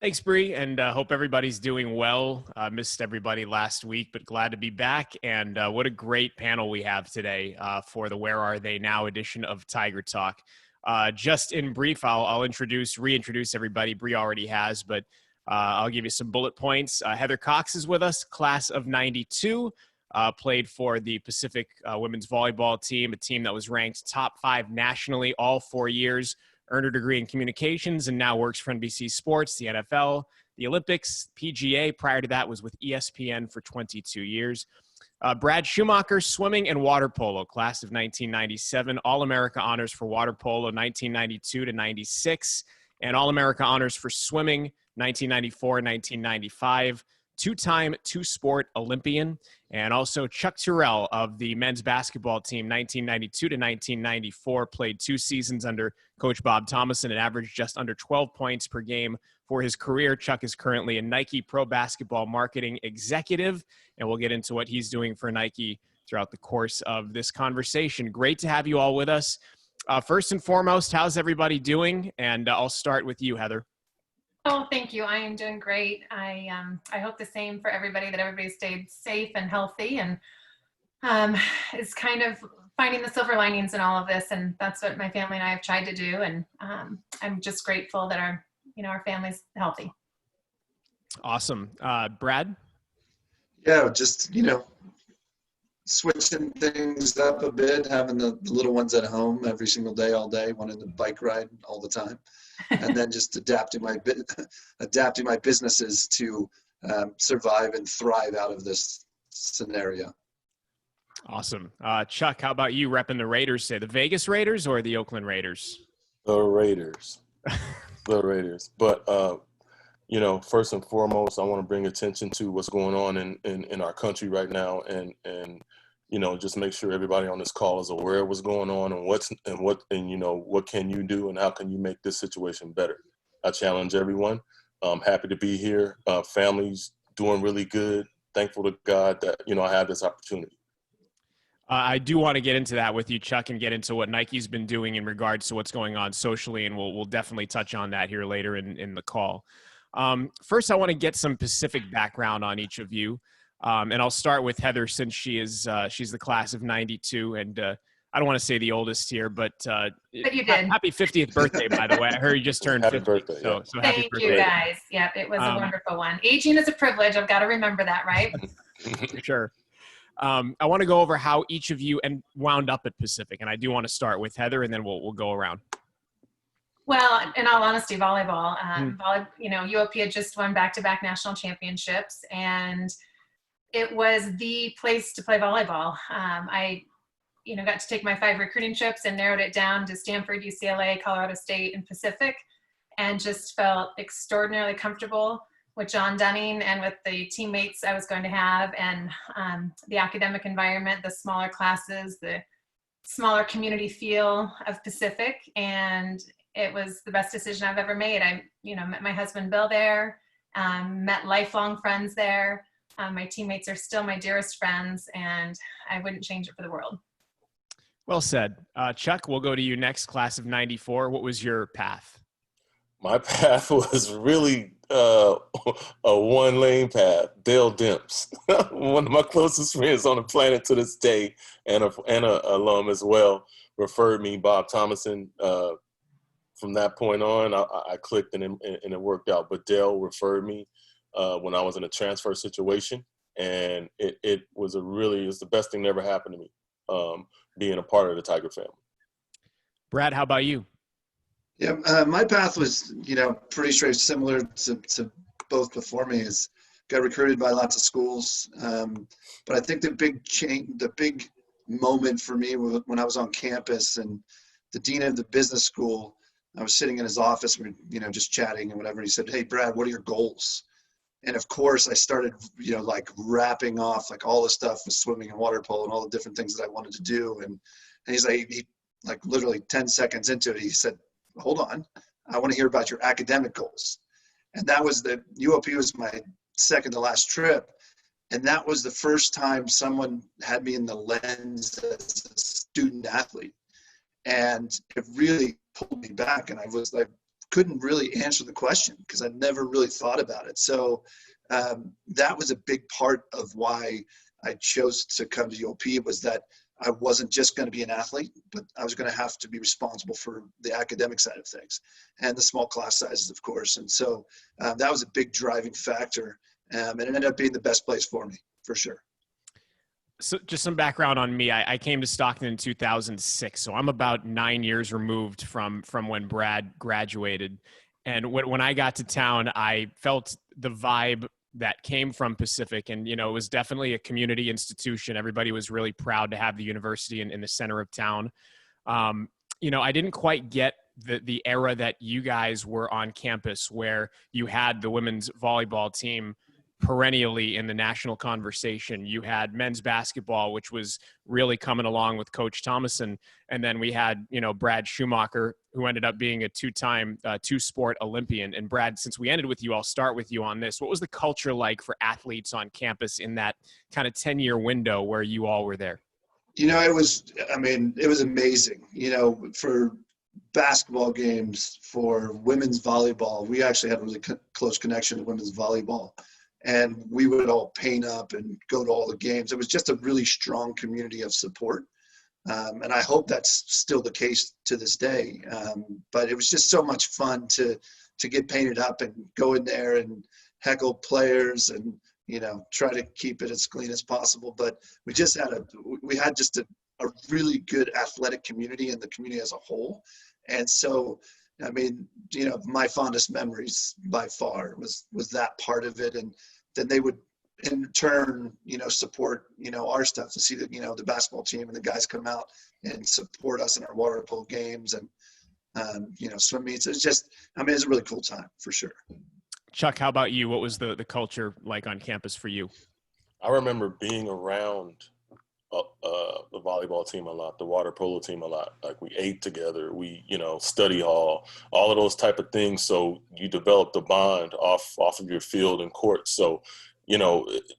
Thanks, Bree, and hope everybody's doing well. Missed everybody last week, but glad to be back. And what a great panel we have today for the Where Are They Now edition of Tiger Talk. Just in brief, I'll reintroduce everybody. Bree already has, but I'll give you some bullet points. Heather Cox is with us, class of 92, played for the Pacific women's volleyball team, a team that was ranked top 5 nationally all 4 years. Earned her degree in communications and now works for NBC Sports, the NFL, the Olympics, PGA. Prior to that was with ESPN for 22 years. Brad Schumacher, swimming and water polo, class of 1997, All-America honors for water polo 1992 to 96, and All-America honors for swimming 1994 and 1995. Two-time two-sport Olympian, and also Chuck Terrell of the men's basketball team, 1992 to 1994, played 2 seasons under Coach Bob Thomason and averaged just under 12 points per game for his career. Chuck is currently a Nike Pro Basketball Marketing Executive, and we'll get into what he's doing for Nike throughout the course of this conversation. Great to have you all with us. First and foremost, how's everybody doing? And I'll start with you, Heather. Oh, thank you. I am doing great. I hope the same for everybody, that everybody stayed safe and healthy, and is kind of finding the silver linings in all of this. And that's what my family and I have tried to do. And I'm just grateful that our family's healthy. Awesome. Brad? Yeah, just, switching things up a bit, having the little ones at home every single day, all day, wanting to bike ride all the time. And then just adapting my businesses to survive and thrive out of this scenario. Awesome. Chuck, how about you repping the Raiders? Say the Vegas Raiders or the Oakland Raiders? The Raiders. The Raiders. But, first and foremost, I want to bring attention to what's going on in our country right now, and just make sure everybody on this call is aware of what's going on and what can you do and how can you make this situation better. I challenge everyone. I'm happy to be here. Family's doing really good. Thankful to God that, I have this opportunity. I do want to get into that with you, Chuck, and get into what Nike's been doing in regards to what's going on socially, and we'll definitely touch on that here later in the call. First, I want to get some specific background on each of you. And I'll start with Heather, since she's the class of 92, and I don't want to say the oldest here, but you did. Happy 50th birthday, by the way. I heard you just turned 50. Birthday, yeah. So happy Thank birthday. you, guys. Yeah, it was a wonderful one. Aging is a privilege. I've got to remember that, right? Sure. I want to go over how each of you wound up at Pacific, and I do want to start with Heather, and then we'll go around. Well, in all honesty, volleyball. UOP had just won back-to-back national championships, and it was the place to play volleyball. I got to take my 5 recruiting trips and narrowed it down to Stanford, UCLA, Colorado State, and Pacific, and just felt extraordinarily comfortable with John Dunning and with the teammates I was going to have, and the academic environment, the smaller classes, the smaller community feel of Pacific, and it was the best decision I've ever made. I, met my husband Bill there, met lifelong friends there. My teammates are still my dearest friends, and I wouldn't change it for the world. Well said. Chuck, we'll go to you next, class of 94. What was your path? My path was really a one-lane path. Dale Demps, one of my closest friends on the planet to this day, and a alum as well, referred me. Bob Thomason. From that point on, I clicked and it worked out. But Dale referred me when I was in a transfer situation, and it was the best thing that ever happened to me, being a part of the Tiger family. Brad, how about you? Yeah, my path was, pretty straight, similar to both before me. Is got recruited by lots of schools, but I think the big moment for me was when I was on campus, and the dean of the business school, I was sitting in his office, we were, just chatting and whatever. And he said, "Hey, Brad, what are your goals?" And of course, I started, rapping off all the stuff with swimming and water polo and all the different things that I wanted to do. And he's like, literally 10 seconds into it, he said, "Hold on, I want to hear about your academic goals." And that was UOP was my second to last trip. And that was the first time someone had me in the lens as a student athlete. And it really pulled me back. And I was couldn't really answer the question because I never really thought about it. So that was a big part of why I chose to come to UOP, was that I wasn't just going to be an athlete, but I was going to have to be responsible for the academic side of things and the small class sizes, of course. And so that was a big driving factor. And it ended up being the best place for me, for sure. So just some background on me. I came to Stockton in 2006. So I'm about 9 years removed from when Brad graduated. And when I got to town, I felt the vibe that came from Pacific. And, it was definitely a community institution. Everybody was really proud to have the university in the center of town. I didn't quite get the era that you guys were on campus, where you had the women's volleyball team perennially in the national conversation. You had men's basketball, which was really coming along with Coach Thomason. And then we had, Brad Schumacher, who ended up being a two-time two-sport Olympian. And Brad, since we ended with you, I'll start with you on this. What was the culture like for athletes on campus in that kind of 10-year window where you all were there? It was amazing. For basketball games, for women's volleyball, we actually had a really close connection to women's volleyball. And we would all paint up and go to all the games. It was just a really strong community of support. And I hope that's still the case to this day. But it was just so much fun to get painted up and go in there and heckle players and, try to keep it as clean as possible. But we just had a really good athletic community and the community as a whole. And so, my fondest memories by far was that part of it. And then they would in turn, support, our stuff, to see that, the basketball team and the guys come out and support us in our water polo games and, swim meets. It's just, it's a really cool time for sure. Chuck, how about you? What was the culture like on campus for you? I remember being around the volleyball team a lot, the water polo team a lot. Like, we ate together, we, study hall, all of those type of things. So you developed a bond off of your field and court. So,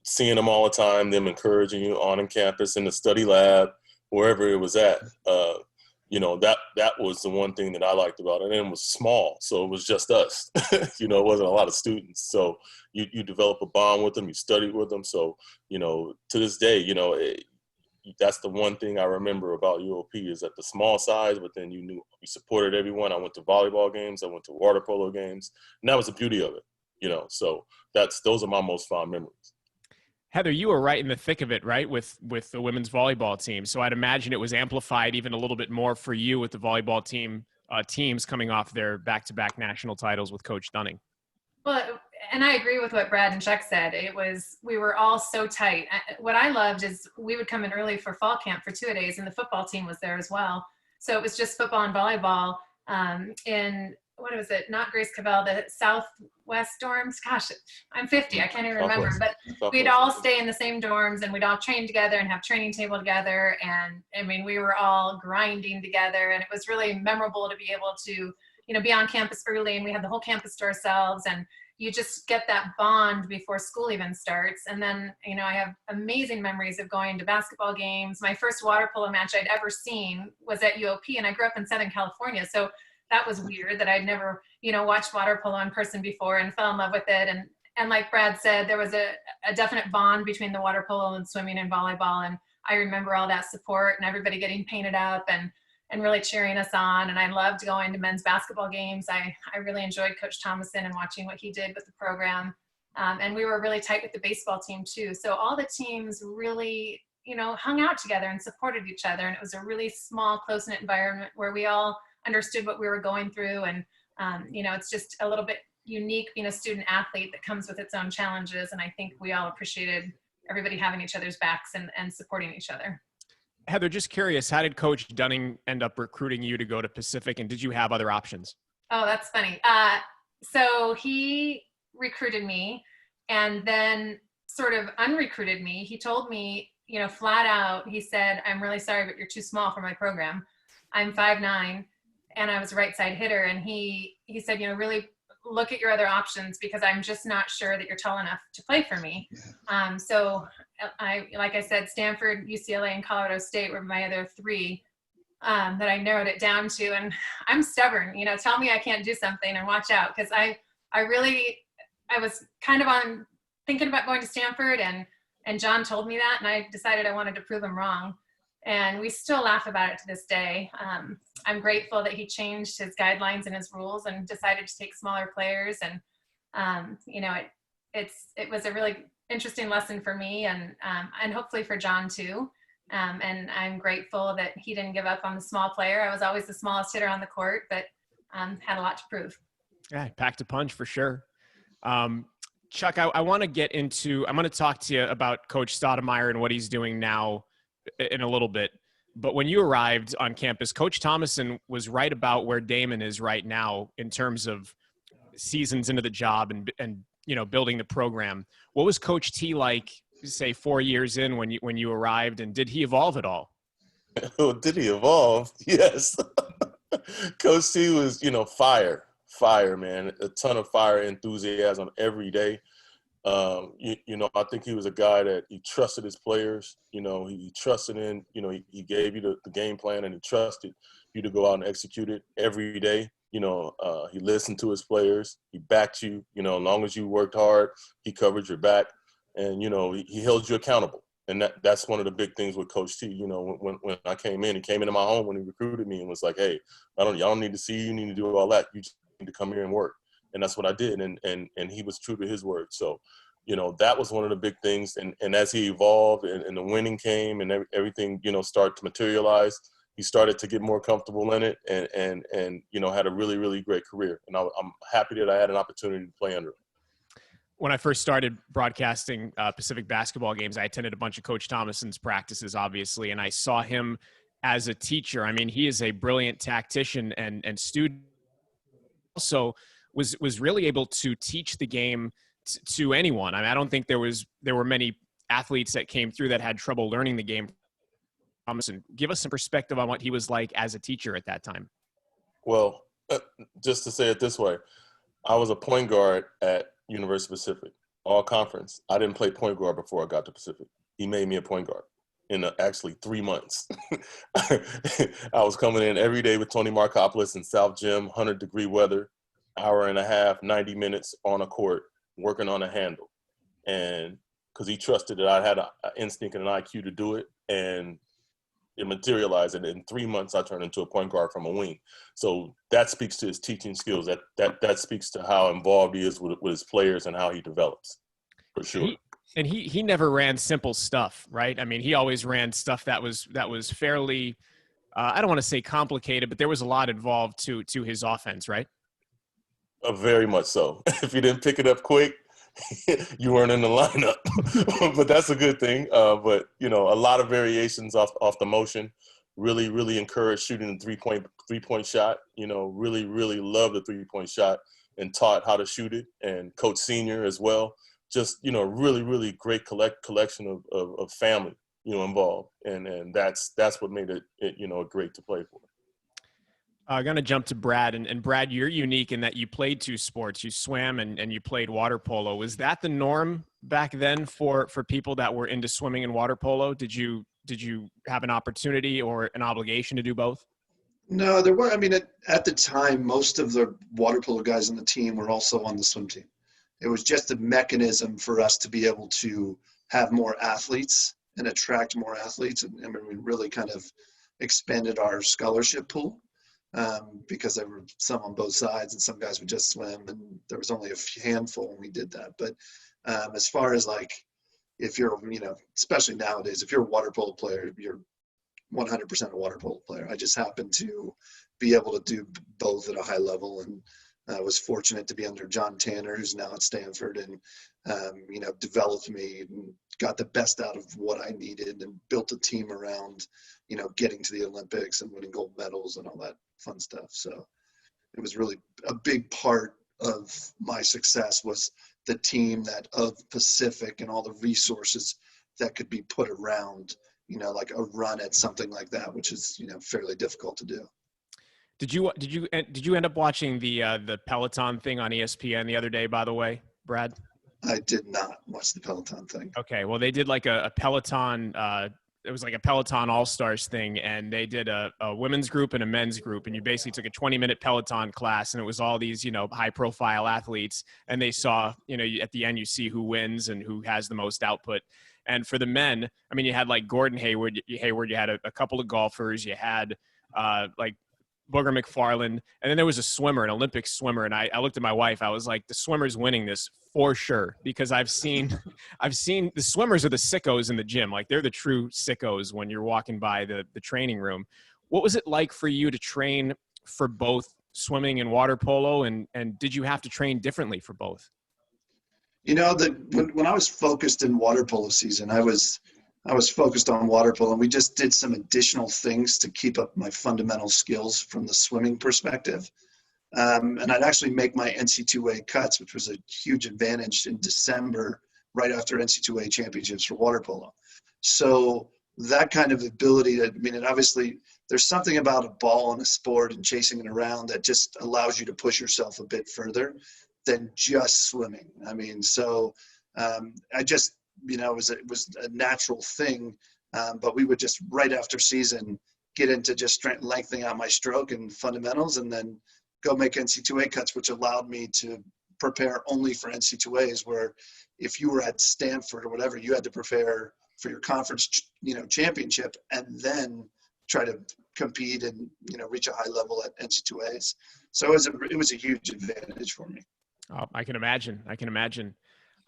seeing them all the time, them encouraging you on campus, in the study lab, wherever it was at, that was the one thing that I liked about it. And it was small, so it was just us. It wasn't a lot of students. So you develop a bond with them, you studied with them. So, to this day, that's the one thing I remember about UOP, is that the small size, but then you supported everyone. I went to volleyball games, I went to water polo games, and that was the beauty of it, so those are my most fond memories. Heather, you were right in the thick of it, right, with the women's volleyball team. So I'd imagine it was amplified even a little bit more for you with the volleyball teams coming off their back-to-back national titles with Coach Dunning. Well, and I agree with what Brad and Chuck said. We were all so tight. What I loved is we would come in early for fall camp for 2-a-days, and the football team was there as well. So it was just football and volleyball in, what was it, not Grace Cavell, the Southwest dorms. Gosh, I'm 50. I can't even remember. But we'd all stay in the same dorms, and we'd all train together and have training table together. And, we were all grinding together. And it was really memorable to be able to, be on campus early, and we had the whole campus to ourselves. And you just get that bond before school even starts. And then, I have amazing memories of going to basketball games. My first water polo match I'd ever seen was at UOP, and I grew up in Southern California. So that was weird that I'd never, watched water polo in person before and fell in love with it. And like Brad said, there was a definite bond between the water polo and swimming and volleyball. And I remember all that support and everybody getting painted up and really cheering us on. And I loved going to men's basketball games. I really enjoyed Coach Thomason and watching what he did with the program. And we were really tight with the baseball team too. So all the teams really, hung out together and supported each other. And it was a really small, close-knit environment where we all understood what we were going through. And, it's just a little bit unique being a student athlete that comes with its own challenges. And I think we all appreciated everybody having each other's backs and supporting each other. Heather, just curious, how did Coach Dunning end up recruiting you to go to Pacific, and did you have other options? Oh, that's funny. So he recruited me and then sort of unrecruited me. He told me, flat out, he said, "I'm really sorry, but you're too small for my program. I'm 5'9", and I was a right side hitter." And he said, really look at your other options, because I'm just not sure that you're tall enough to play for me. So like I said, Stanford, UCLA, and Colorado State were my other three. that I narrowed it down to. And I'm stubborn, tell me I can't do something and watch out. Cause I was kind of thinking about going to Stanford, and John told me that, and I decided I wanted to prove him wrong. And we still laugh about it to this day. I'm grateful that he changed his guidelines and his rules and decided to take smaller players. And, it was a really interesting lesson for me, and hopefully for John too. And I'm grateful that he didn't give up on the small player. I was always the smallest hitter on the court, but had a lot to prove. Yeah, packed a punch for sure. Chuck, I want to get into, I'm going to talk to you about Coach Stoudemire and what he's doing now in a little bit. But when you arrived on campus, Coach Thomason was right about where Damon is right now in terms of seasons into the job and building the program. What was Coach T like, say, 4 years in when you arrived, and did he evolve at all? Oh, did he evolve? Yes. Coach T was, fire, man. A ton of fire, enthusiasm every day. I think he was a guy that he trusted his players. He trusted in, he gave you the game plan, and he trusted you to go out and execute it every day. He listened to his players. He backed you, as long as you worked hard, he covered your back, and, he held you accountable. And that's one of the big things with Coach T. When I came in, he came into my home when he recruited me and was like, hey, y'all don't need to see you, need to do all that. You just need to come here and work. And that's what I did. And he was true to his word. So, that was one of the big things. And as he evolved and the winning came and everything, started to materialize, he started to get more comfortable in it and had a really, really great career. And I'm happy that I had an opportunity to play under him. When I first started broadcasting Pacific basketball games, I attended a bunch of Coach Thomason's practices, obviously, and I saw him as a teacher. I mean, he is a brilliant tactician and student. Also was really able to teach the game to anyone. I mean, I don't think there were many athletes that came through that had trouble learning the game. Thomason, give us some perspective on what he was like as a teacher at that time. Well, just to say it this way, I was a point guard at University Pacific, all conference. I didn't play point guard before I got to Pacific. He made me a point guard in actually 3 months. I was coming in every day with Tony Markopoulos in South Gym, 100-degree weather, hour and a half, 90 minutes on a court, working on a handle. And because he trusted that I had an instinct and an IQ to do it, and it materialized. And in 3 months, I turned into a point guard from a wing. So that speaks to his teaching skills. That speaks to how involved he is with his players and how he develops, for sure. He never ran simple stuff, right? I mean, he always ran stuff that was fairly, I don't want to say complicated, but there was a lot involved to his offense, right? Very much so. If you didn't pick it up quick, you weren't in the lineup. But that's a good thing. But a lot of variations off the motion. Really, really encouraged shooting the three-point shot. Really, really loved the three-point shot and taught how to shoot it. And Coach Senior as well. Just really, really great collection of family involved. And that's what made it great to play for. I'm going to jump to Brad. And Brad, you're unique in that you played two sports. You swam and you played water polo. Was that the norm back then for people that were into swimming and water polo? Did you have an opportunity or an obligation to do both? No, there were. I mean, at the time, most of the water polo guys on the team were also on the swim team. It was just a mechanism for us to be able to have more athletes and attract more athletes. And we really kind of expanded our scholarship pool. Because there were some on both sides and some guys would just swim, and there was only a handful when we did that. But as far as like, if you're, especially nowadays, if you're a water polo player, you're 100% a water polo player. I just happened to be able to do both at a high level, and I was fortunate to be under John Tanner, who's now at Stanford, and developed me and got the best out of what I needed and built a team around, getting to the Olympics and winning gold medals and all that fun stuff. So it was really a big part of my success was the team of Pacific and all the resources that could be put around, like a run at something like that, which is, fairly difficult to do. Did you end up watching the Peloton thing on ESPN the other day, by the way, Brad? I did not watch the Peloton thing. Okay. Well, they did like a Peloton it was like a Peloton All-Stars thing, and they did a women's group and a men's group, and you basically took a 20-minute Peloton class, and it was all these, high-profile athletes, and they saw, at the end you see who wins and who has the most output. And for the men, I mean, you had like Gordon Hayward, you had a couple of golfers, you had like Booger McFarland, and then there was a swimmer, an Olympic swimmer, and I looked at my wife. I was like, the swimmer's winning this for sure, because I've seen the swimmers are the sickos in the gym. Like, they're the true sickos when you're walking by the training room. What was it like for you to train for both swimming and water polo, and did you have to train differently for both? When I was focused in water polo season, I was focused on water polo, and we just did some additional things to keep up my fundamental skills from the swimming perspective. And I'd actually make my NC2A cuts, which was a huge advantage in December, right after NC2A championships for water polo. So that kind of ability and obviously there's something about a ball in a sport and chasing it around that just allows you to push yourself a bit further than just swimming. I just, it was a natural thing, but we would just right after season get into just lengthening out my stroke and fundamentals, and then go make NC2A cuts, which allowed me to prepare only for NC2As, where if you were at Stanford or whatever, you had to prepare for your conference, championship, and then try to compete and, reach a high level at NC2As. So it was a huge advantage for me. Oh, I can imagine.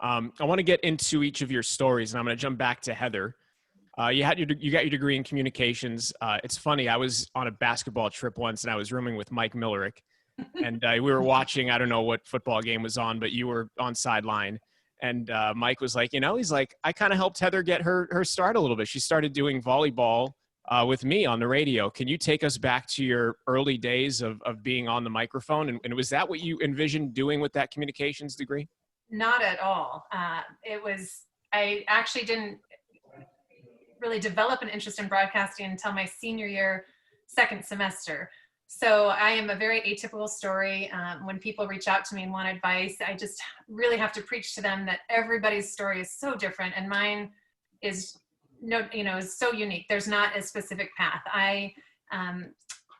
I want to get into each of your stories, and I'm going to jump back to Heather. You got your degree in communications. It's funny. I was on a basketball trip once, and I was rooming with Mike Millerick, and we were watching, I don't know what football game was on, but you were on sideline. And Mike was like, he's like, I kind of helped Heather get her start a little bit. She started doing volleyball with me on the radio. Can you take us back to your early days of being on the microphone? And was that what you envisioned doing with that communications degree? Not at all. I actually didn't really develop an interest in broadcasting until my senior year, second semester. So I am a very atypical story. When people reach out to me and want advice, I just really have to preach to them that everybody's story is so different, and mine is so unique. There's not a specific path. I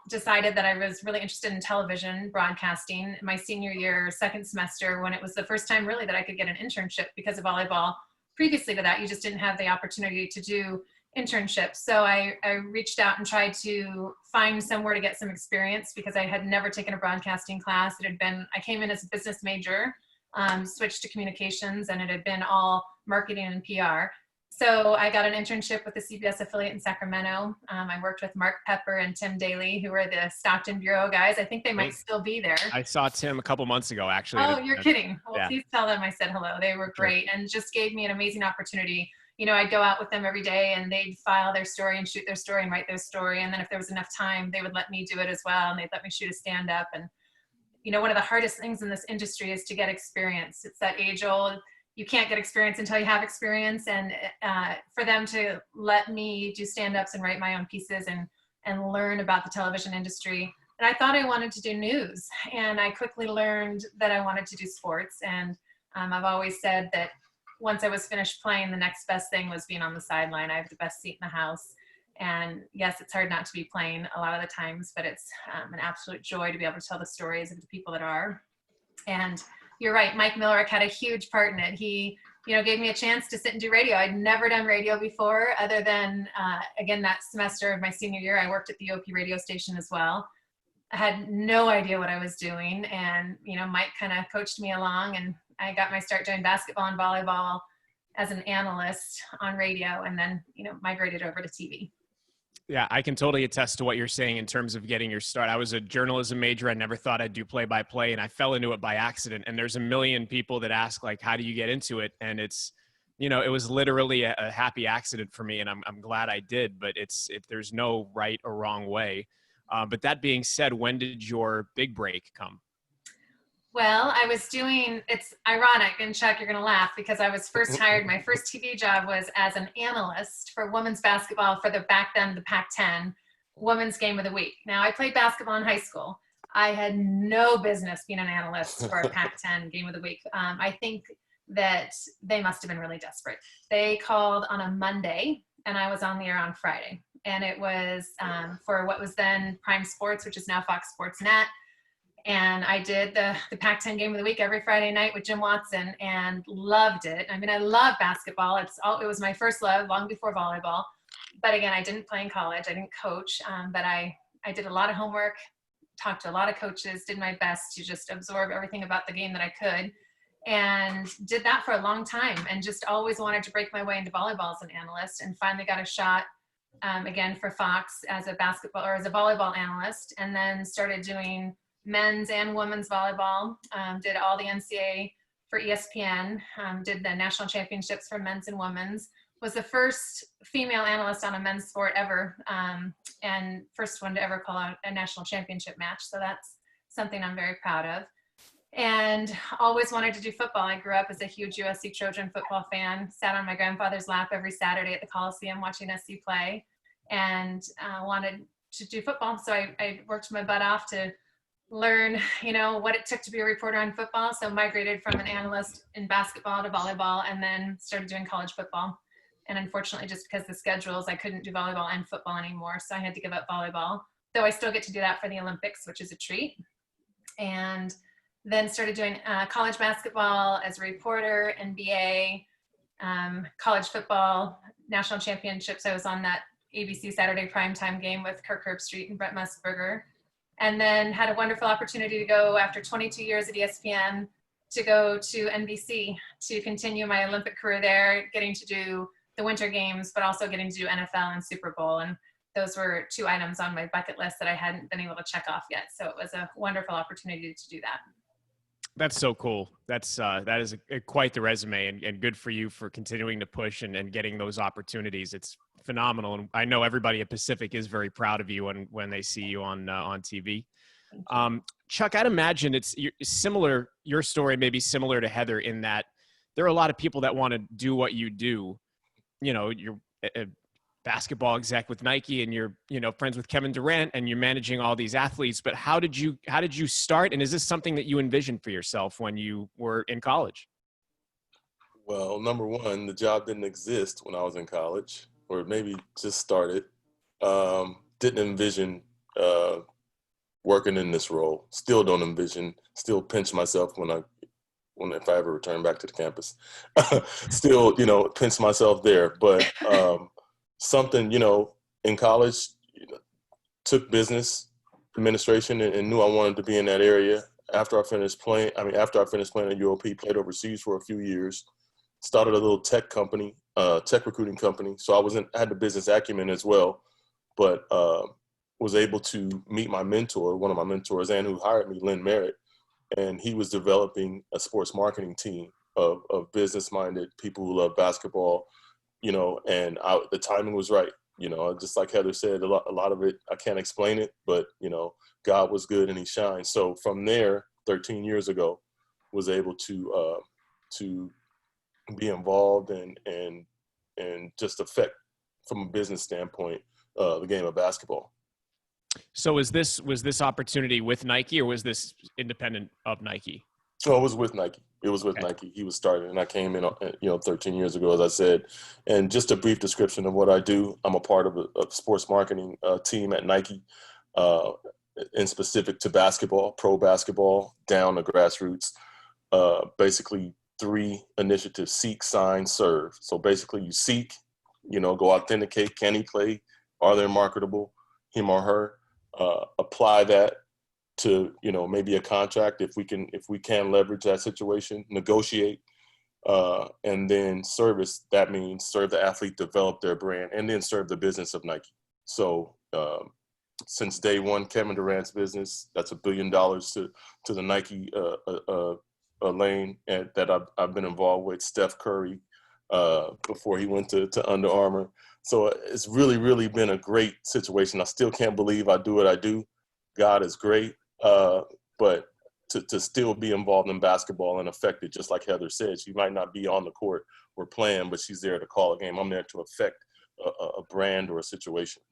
decided that I was really interested in television broadcasting my senior year, second semester, when it was the first time really that I could get an internship because of volleyball. Previously to that, you just didn't have the opportunity to do internships. So I reached out and tried to find somewhere to get some experience, because I had never taken a broadcasting class. I came in as a business major, switched to communications, and it had been all marketing and PR. So I got an internship with the CBS affiliate in Sacramento. I worked with Mark Pepper and Tim Daly, who were the Stockton Bureau guys. I think they might still be there. I saw Tim a couple months ago, actually. Oh, you're kidding. Well, yeah. Please tell them I said hello. They were great and just gave me an amazing opportunity. I'd go out with them every day, and they'd file their story and shoot their story and write their story. And then if there was enough time, they would let me do it as well. And they'd let me shoot a stand-up. And, one of the hardest things in this industry is to get experience. It's that age-old, you can't get experience until you have experience. And for them to let me do stand-ups and write my own pieces and learn about the television industry. And I thought I wanted to do news. And I quickly learned that I wanted to do sports. And I've always said that once I was finished playing, the next best thing was being on the sideline. I have the best seat in the house. And yes, it's hard not to be playing a lot of the times, but it's an absolute joy to be able to tell the stories of the people that are. And you're right, Mike Millerick had a huge part in it. He, gave me a chance to sit and do radio. I'd never done radio before, other than, again, that semester of my senior year, I worked at the OP radio station as well. I had no idea what I was doing. And, Mike kind of coached me along, and I got my start doing basketball and volleyball as an analyst on radio, and then, migrated over to TV. Yeah, I can totally attest to what you're saying in terms of getting your start. I was a journalism major. I never thought I'd do play-by-play, and I fell into it by accident. And there's a million people that ask, like, how do you get into it? And it's, it was literally a happy accident for me, and I'm glad I did. But there's no right or wrong way. But that being said, when did your big break come? Well, it's ironic, and Chuck, you're going to laugh, because I was first hired, my first TV job was as an analyst for women's basketball for back then, the Pac-10 Women's Game of the Week. Now, I played basketball in high school. I had no business being an analyst for a Pac-10 Game of the Week. I think that they must have been really desperate. They called on a Monday and I was on the air on Friday. And it was for what was then Prime Sports, which is now Fox Sports Net. And I did the Pac-10 game of the week every Friday night with Jim Watson and loved it. I mean, I love basketball. It was my first love long before volleyball. But again, I didn't play in college. I didn't coach, but I did a lot of homework, talked to a lot of coaches, did my best to just absorb everything about the game that I could, and did that for a long time, and just always wanted to break my way into volleyball as an analyst, and finally got a shot again for Fox as a volleyball analyst, and then started doing men's and women's volleyball, did all the NCAA for ESPN, did the national championships for men's and women's, was the first female analyst on a men's sport ever, and first one to ever call out a national championship match. So that's something I'm very proud of. And always wanted to do football. I grew up as a huge USC Trojan football fan, sat on my grandfather's lap every Saturday at the Coliseum watching SC play, and wanted to do football. So I worked my butt off to learn, what it took to be a reporter on football. So migrated from an analyst in basketball to volleyball, and then started doing college football. And unfortunately, just because of the schedules, I couldn't do volleyball and football anymore. So I had to give up volleyball, though I still get to do that for the Olympics, which is a treat. And then started doing college basketball as a reporter, NBA, college football, national championships. I was on that ABC Saturday primetime game with Kirk Herbstreit and Brett Musburger. And then had a wonderful opportunity to go, after 22 years at ESPN, to go to NBC to continue my Olympic career there, getting to do the Winter Games, but also getting to do NFL and Super Bowl. And those were two items on my bucket list that I hadn't been able to check off yet. So it was a wonderful opportunity to do that. That's so cool. That is quite the resume, and good for you for continuing to push and getting those opportunities. It's phenomenal. And I know everybody at Pacific is very proud of you when they see you on TV. Chuck, I'd imagine it's similar. Your story may be similar to Heather in that there are a lot of people that want to do what you do. You're a basketball exec with Nike, and you're, friends with Kevin Durant, and you're managing all these athletes. But how did you start? And is this something that you envisioned for yourself when you were in college? Well, number one, the job didn't exist when I was in college, or maybe just started. Didn't envision working in this role. Still don't envision. Still pinch myself if I ever return back to the campus. Still, pinch myself there. But something, in college, took business administration and knew I wanted to be in that area. After I finished playing at UOP, played overseas for a few years, started a little tech company, tech recruiting company. So I had the business acumen as well, but was able to meet my mentor, one of my mentors, and who hired me, Lynn Merritt. And he was developing a sports marketing team of business-minded people who love basketball, and the timing was right. Just like Heather said, a lot of it, I can't explain it, but, God was good and he shined. So from there, 13 years ago, was able to be involved and just affect, from a business standpoint, the game of basketball. So was this opportunity with Nike, or was this independent of Nike? So it was with Nike. It was with Nike. He was starting, and I came in, 13 years ago, as I said. And just a brief description of what I do. I'm a part of a sports marketing team at Nike, in specific to basketball, pro basketball, down to grassroots. Basically, 3 initiatives: seek, sign, serve. So basically, you seek, go authenticate. Can he play? Are they marketable? Him or her? Apply that to maybe a contract if we can leverage that situation, negotiate, and then service. That means serve the athlete, develop their brand, and then serve the business of Nike. So since day one, Kevin Durant's business, that's $1 billion to the Nike lane that I've been involved with. Steph Curry before he went to Under Armour. So it's really, really been a great situation. I still can't believe I do what I do. God is great. But to still be involved in basketball and affect it, just like Heather said, she might not be on the court or playing, but she's there to call a game. I'm there to affect a brand or a situation.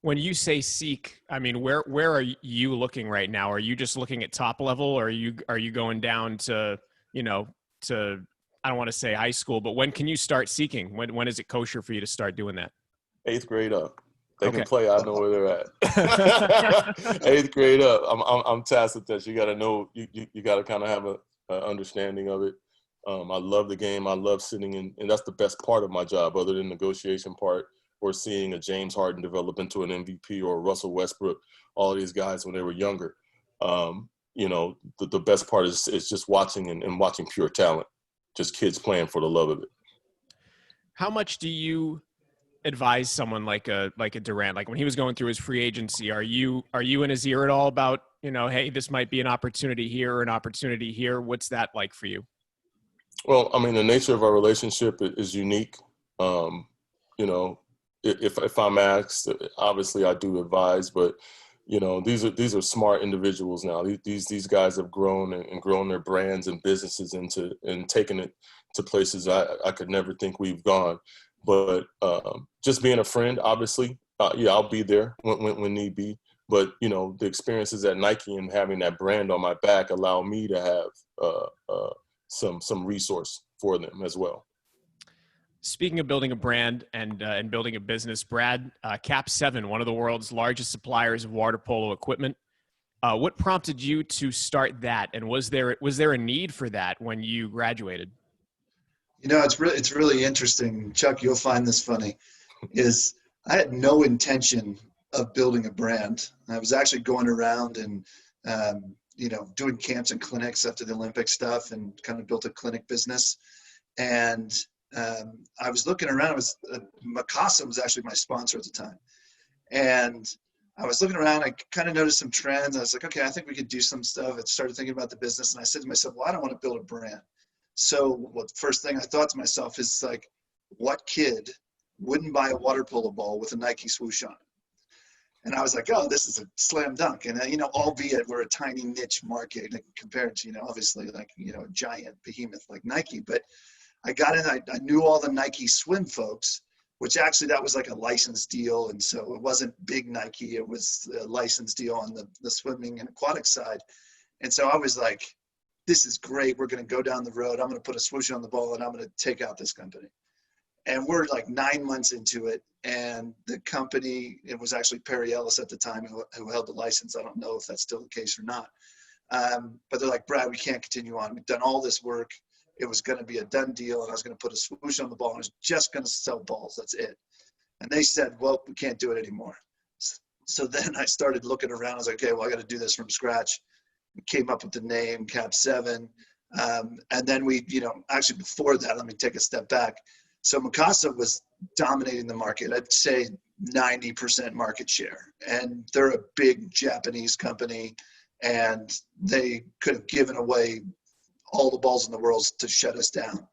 When you say seek, I mean, where are you looking right now? Are you just looking at top level, or are you going down to, to I don't want to say high school, but when can you start seeking? When is it kosher for you to start doing that? 8th grade up. They Okay. can play. I know where they're at. 8th grade up. I'm tasked with that. You got to know. You got to kind of have a understanding of it. I love the game. I love sitting in, and that's the best part of my job, other than the negotiation part or seeing a James Harden develop into an MVP or a Russell Westbrook. All of these guys when they were younger. You know, the best part is just watching and watching pure talent. Just kids playing for the love of it. How much do you advise someone like a Durant, like when he was going through his free agency? Are you in his ear at all about, you know, hey, this might be an opportunity here or an opportunity here? What's that like for you? Well, I mean, the nature of our relationship is unique. You know, if I'm asked, obviously I do advise, but you know, these are smart individuals now. These guys have grown and grown their brands and businesses and taken it to places I could never think we've gone. But just being a friend, obviously, yeah, I'll be there when need be. But you know, the experiences at Nike and having that brand on my back allow me to have some resource for them as well. Speaking of building a brand and building a business, Brad, Cap 7, one of the world's largest suppliers of water polo equipment. What prompted you to start that, and was there a need for that when you graduated? You know, it's really interesting, Chuck. You'll find this funny. Is I had no intention of building a brand. I was actually going around and you know, doing camps and clinics after the Olympic stuff, and kind of built a clinic business. And I was looking around. Mikasa was actually my sponsor at the time, and I was looking around. I kind of noticed some trends. I was like, okay, I think we could do some stuff. I started thinking about the business, and I said to myself, well, I don't want to build a brand. So the first thing I thought to myself is like, what kid wouldn't buy a water polo ball with a Nike swoosh on it? And I was like, oh, this is a slam dunk. And, you know, albeit we're a tiny niche market compared to, you know, obviously like, you know, a giant behemoth like Nike. But I got in, I knew all the Nike swim folks, which actually that was like a license deal. And so it wasn't big Nike. It was a license deal on the swimming and aquatic side. And so I was like, this is great. We're going to go down the road. I'm going to put a swoosh on the ball and I'm going to take out this company. And we're like 9 months into it. And the company, it was actually Perry Ellis at the time who held the license. I don't know if that's still the case or not. But they're like, Brad, we can't continue on. We've done all this work. It was going to be a done deal. And I was going to put a swoosh on the ball. And I was just going to sell balls. That's it. And they said, well, we can't do it anymore. So then I started looking around. I was like, okay, well, I got to do this from scratch. We came up with the name Cap 7. And then we, you know, actually before that, let me take a step back. So Mikasa was dominating the market. I'd say 90% market share. And they're a big Japanese company, and they could have given away all the balls in the world to shut us down.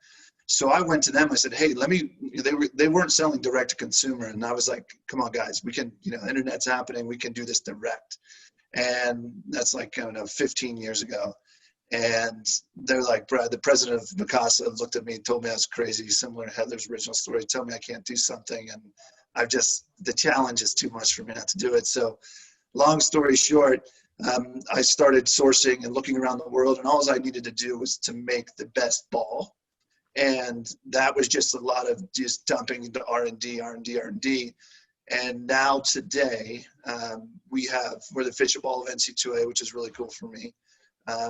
So I went to them. I said, hey, they weren't selling direct to consumer. And I was like, come on, guys, we can, you know, internet's happening. We can do this direct. And that's like, I don't know, 15 years ago. And they're like, Brad, the president of Mikasa looked at me and told me I was crazy, similar to Heather's original story, tell me I can't do something. And the challenge is too much for me not to do it. So long story short, I started sourcing and looking around the world, and all I needed to do was to make the best ball. And that was just a lot of just dumping into R&D. And now today, we're the official ball of NC2A, which is really cool for me.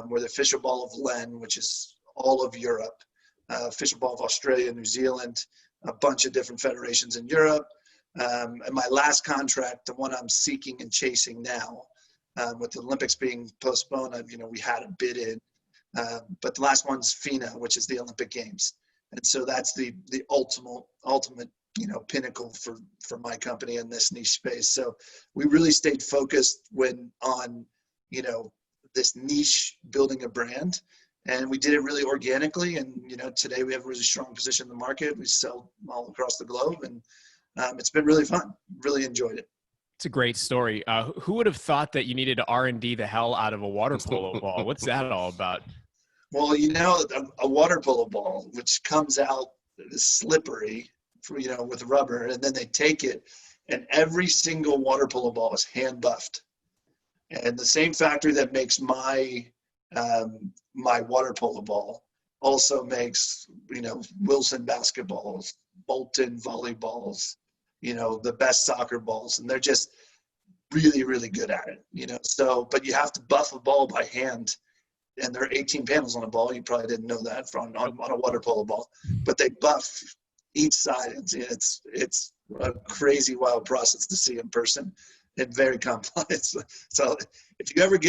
We're the official ball of LEN, which is all of Europe, official ball of Australia, New Zealand, a bunch of different federations in Europe. And my last contract, the one I'm seeking and chasing now, with the Olympics being postponed, we had a bid in. But the last one's FINA, which is the Olympic Games. And so that's the ultimate, pinnacle for my company in this niche space. So we really stayed focused on this niche, building a brand, and we did it really organically. And, today we have a really strong position in the market. We sell all across the globe, and it's been really fun. Really enjoyed it. It's a great story. Who would have thought that you needed to R&D the hell out of a water polo ball? What's that all about? Well, a water polo ball, which comes out slippery, with rubber, and then they take it, and every single water polo ball is hand buffed. And the same factory that makes my water polo ball also makes, Wilson basketballs, Bolton volleyballs, the best soccer balls, and they're just really, really good at it, So, but you have to buff a ball by hand, and there are 18 panels on a ball. You probably didn't know that on a water polo ball, but they buff each side. It's a crazy, wild process to see in person, and very complex. So if you ever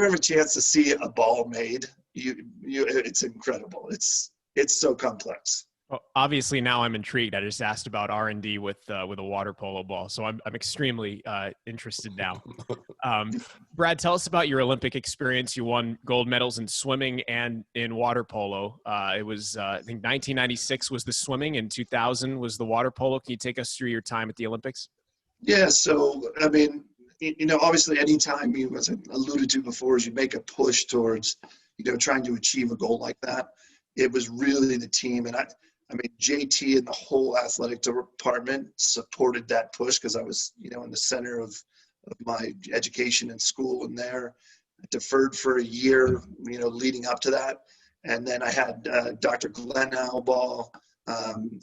have a chance to see a ball made, it's incredible. It's so complex. Well, obviously now I'm intrigued. I just asked about R&D with a water polo ball, so I'm extremely interested now. Brad, tell us about your Olympic experience. You won gold medals in swimming and in water polo. It was I think 1996 was the swimming, and 2000 was the water polo. Can you take us through your time at the Olympics? Yeah. So I mean, obviously, anytime you, as I alluded to before, as you make a push towards trying to achieve a goal like that, it was really the team. And I mean, JT and the whole athletic department supported that push, because I was, in the center of my education in school, and there I deferred for a year, leading up to that. And then I had Dr. Glenn Albaugh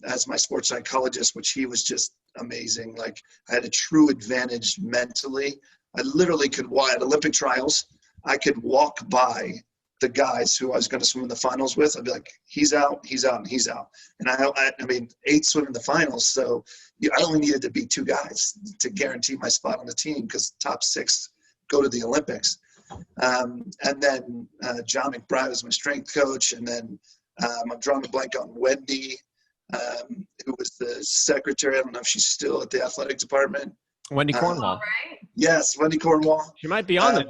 as my sports psychologist, which he was just amazing. Like, I had a true advantage mentally. I literally could, at Olympic trials, I could walk by the guys who I was going to swim in the finals with. I'd be like, he's out, he's out, and he's out. And I mean, 8 swim in the finals. So I only needed to beat 2 guys to guarantee my spot on the team, because top 6 go to the Olympics. And then John McBride was my strength coach. And then I'm drawing a blank on Wendy, who was the secretary. I don't know if she's still at the athletic department. Wendy Cornwall. Right. Yes, Wendy Cornwall. She might be on it.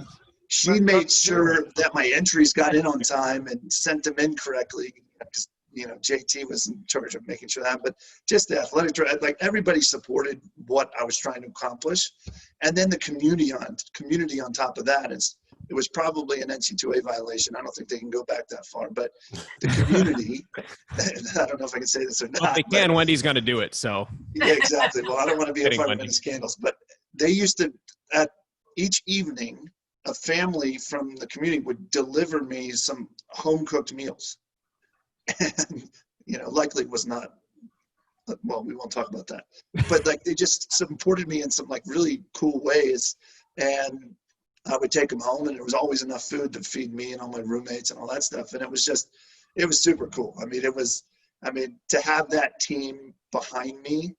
She made sure that my entries got in on time and sent them in correctly. Because, JT was in charge of making sure that. But just the athletic, like, everybody supported what I was trying to accomplish. And then the community on top of that it was probably an NC2A violation. I don't think they can go back that far, but the community, I don't know if I can say this or not. Well, if they can, Wendy's going to do it. So yeah, exactly. Well, I don't want to be a part of any scandals, but they used to, at each evening, a family from the community would deliver me some home cooked meals. And, likely it was not, well, we won't talk about that, but like, they just supported me in some like really cool ways. And I would take them home, and there was always enough food to feed me and all my roommates and all that stuff. And it was super cool. I mean, to have that team behind me,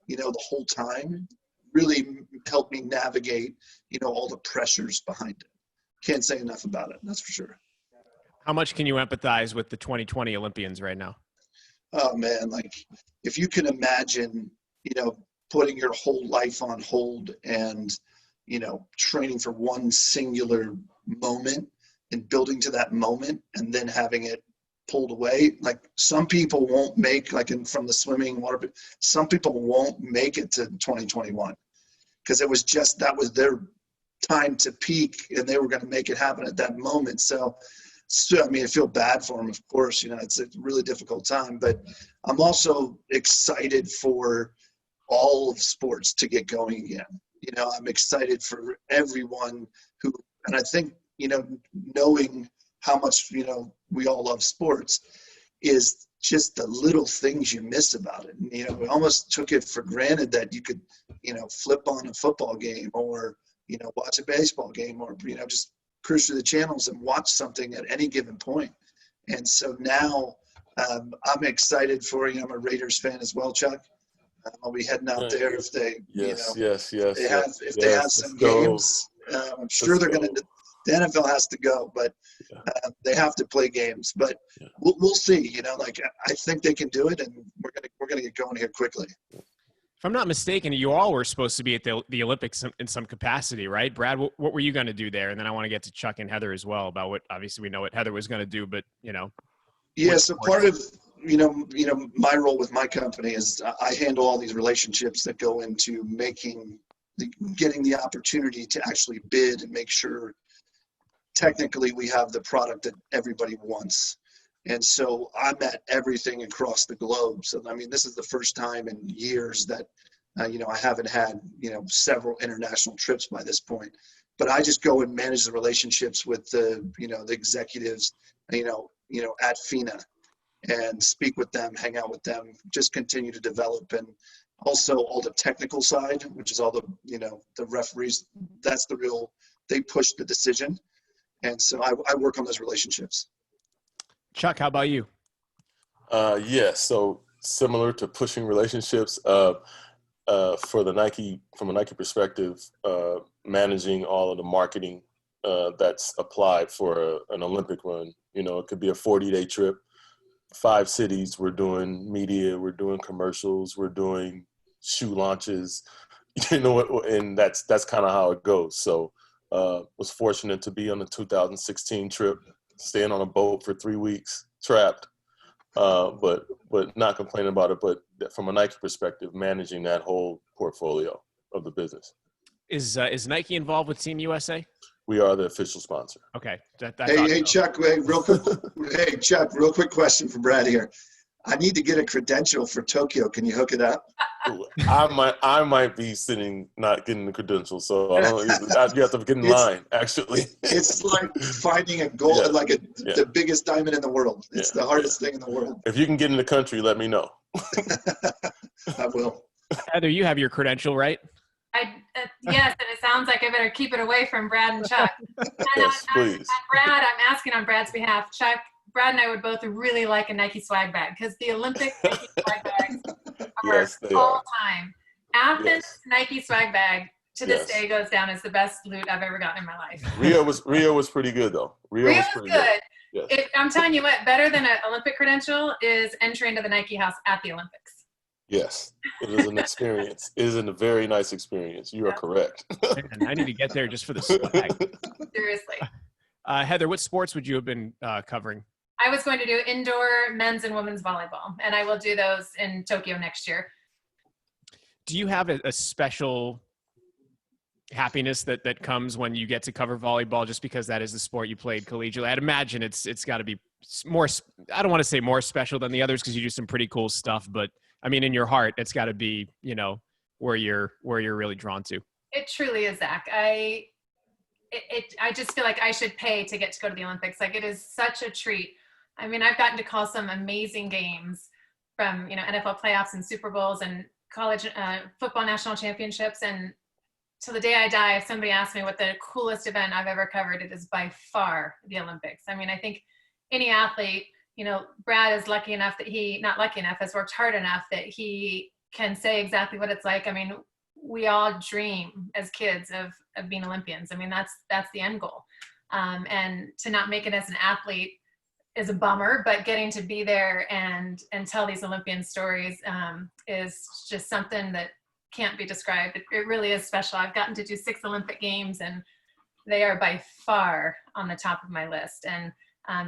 the whole time, really helped me navigate, all the pressures behind it. Can't say enough about it. That's for sure. How much can you empathize with the 2020 Olympians right now? Oh man, like, if you can imagine, putting your whole life on hold and, training for one singular moment and building to that moment, and then having it pulled away. Like, some people won't make, like, from the swimming water, some people won't make it to 2021, because that was their time to peak, and they were going to make it happen at that moment. So I mean, I feel bad for them, of course. It's a really difficult time, but I'm also excited for all of sports to get going again. I'm excited for everyone who, and I think, knowing how much, we all love sports, is just the little things you miss about it. And, we almost took it for granted that you could, flip on a football game, or, watch a baseball game, or, just cruise through the channels and watch something at any given point. And so now I'm excited for, I'm a Raiders fan as well, Chuck. I'll be heading out there if they, they have some games. I'm sure they're going to, the NFL has to go, but they have to play games. But we'll see. I think they can do it, and we're gonna get going here quickly. If I'm not mistaken, you all were supposed to be at the Olympics in some capacity, right? Brad, what were you going to do there? And then I want to get to Chuck and Heather as well about what, obviously we know what Heather was going to do, but Yeah, so part of my role with my company is I handle all these relationships that go into getting the opportunity to actually bid and make sure technically we have the product that everybody wants. And so I'm at everything across the globe. So, I mean, this is the first time in years that, I haven't had, several international trips by this point. But I just go and manage the relationships with the executives, at FINA. and speak with them, hang out with them, just continue to develop. And also all the technical side, which is all the, the referees, they push the decision. And so I work on those relationships. Chuck, how about you? Yes. So similar to pushing relationships, from a Nike perspective, managing all of the marketing that's applied for an Olympic run. It could be a 40-day trip, 5 cities. We're doing media, we're doing commercials, we're doing shoe launches, and that's kind of how it goes. So was fortunate to be on the 2016 trip, staying on a boat for 3 weeks, trapped, but not complaining about it. But from a Nike perspective, managing that whole portfolio of the business. Is Nike involved with Team USA? We are the official sponsor. Okay. Hey, Chuck, Chuck, real quick question for Brad here. I need to get a credential for Tokyo. Can you hook it up? I might be not getting the credentials, so you have to get in line. Actually, it's like finding a gold, the biggest diamond in the world. It's the hardest thing in the world. If you can get in the country, let me know. I will. Heather, you have your credential, right? Yes, and it sounds like I better keep it away from Brad and Chuck. Yes, please. Brad, I'm asking on Brad's behalf. Chuck, Brad and I would both really like a Nike swag bag because the Olympic Nike swag bags are all time. Athens Nike swag bag to this day goes down as the best loot I've ever gotten in my life. Rio was pretty good though. Rio was pretty good. Yes. I'm telling you what, better than an Olympic credential is entry into the Nike house at the Olympics. Yes, it is an experience. It is a very nice experience. You are correct. And I need to get there just for the swag. Seriously. Heather, what sports would you have been covering? I was going to do indoor men's and women's volleyball, and I will do those in Tokyo next year. Do you have a special happiness that comes when you get to cover volleyball just because that is the sport you played collegiately? I'd imagine it's got to be more, I don't want to say more special than the others because you do some pretty cool stuff, but I mean, in your heart, it's got to be, where you're really drawn to. It truly is, Zach. I just feel like I should pay to get to go to the Olympics. Like, it is such a treat. I mean, I've gotten to call some amazing games from, NFL playoffs and Super Bowls and college football national championships. And till the day I die, if somebody asks me what the coolest event I've ever covered, it is by far the Olympics. I mean, I think any athlete, Brad is lucky enough that has worked hard enough that he can say exactly what it's like. I mean, we all dream as kids of being Olympians. I mean, that's the end goal. And to not make it as an athlete is a bummer, but getting to be there and tell these Olympian stories is just something that can't be described. It really is special. I've gotten to do 6 Olympic Games, and they are by far on the top of my list. And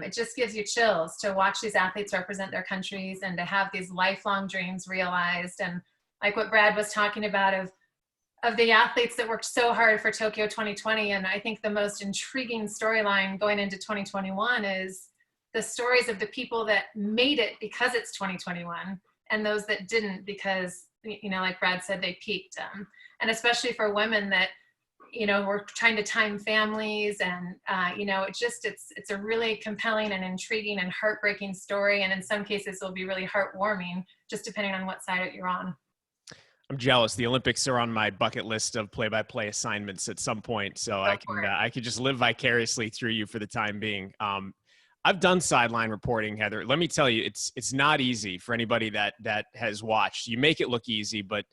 it just gives you chills to watch these athletes represent their countries and to have these lifelong dreams realized. And like what Brad was talking about of the athletes that worked so hard for Tokyo 2020. And I think the most intriguing storyline going into 2021 is the stories of the people that made it because it's 2021 and those that didn't because, like Brad said, they peaked. And especially for women that, we're trying to time families and, it's a really compelling and intriguing and heartbreaking story. And in some cases it'll be really heartwarming, just depending on what side you're on. I'm jealous. The Olympics are on my bucket list of play-by-play assignments at some point. So I could just live vicariously through you for the time being. I've done sideline reporting, Heather. Let me tell you, it's not easy for anybody that has watched. You make it look easy, but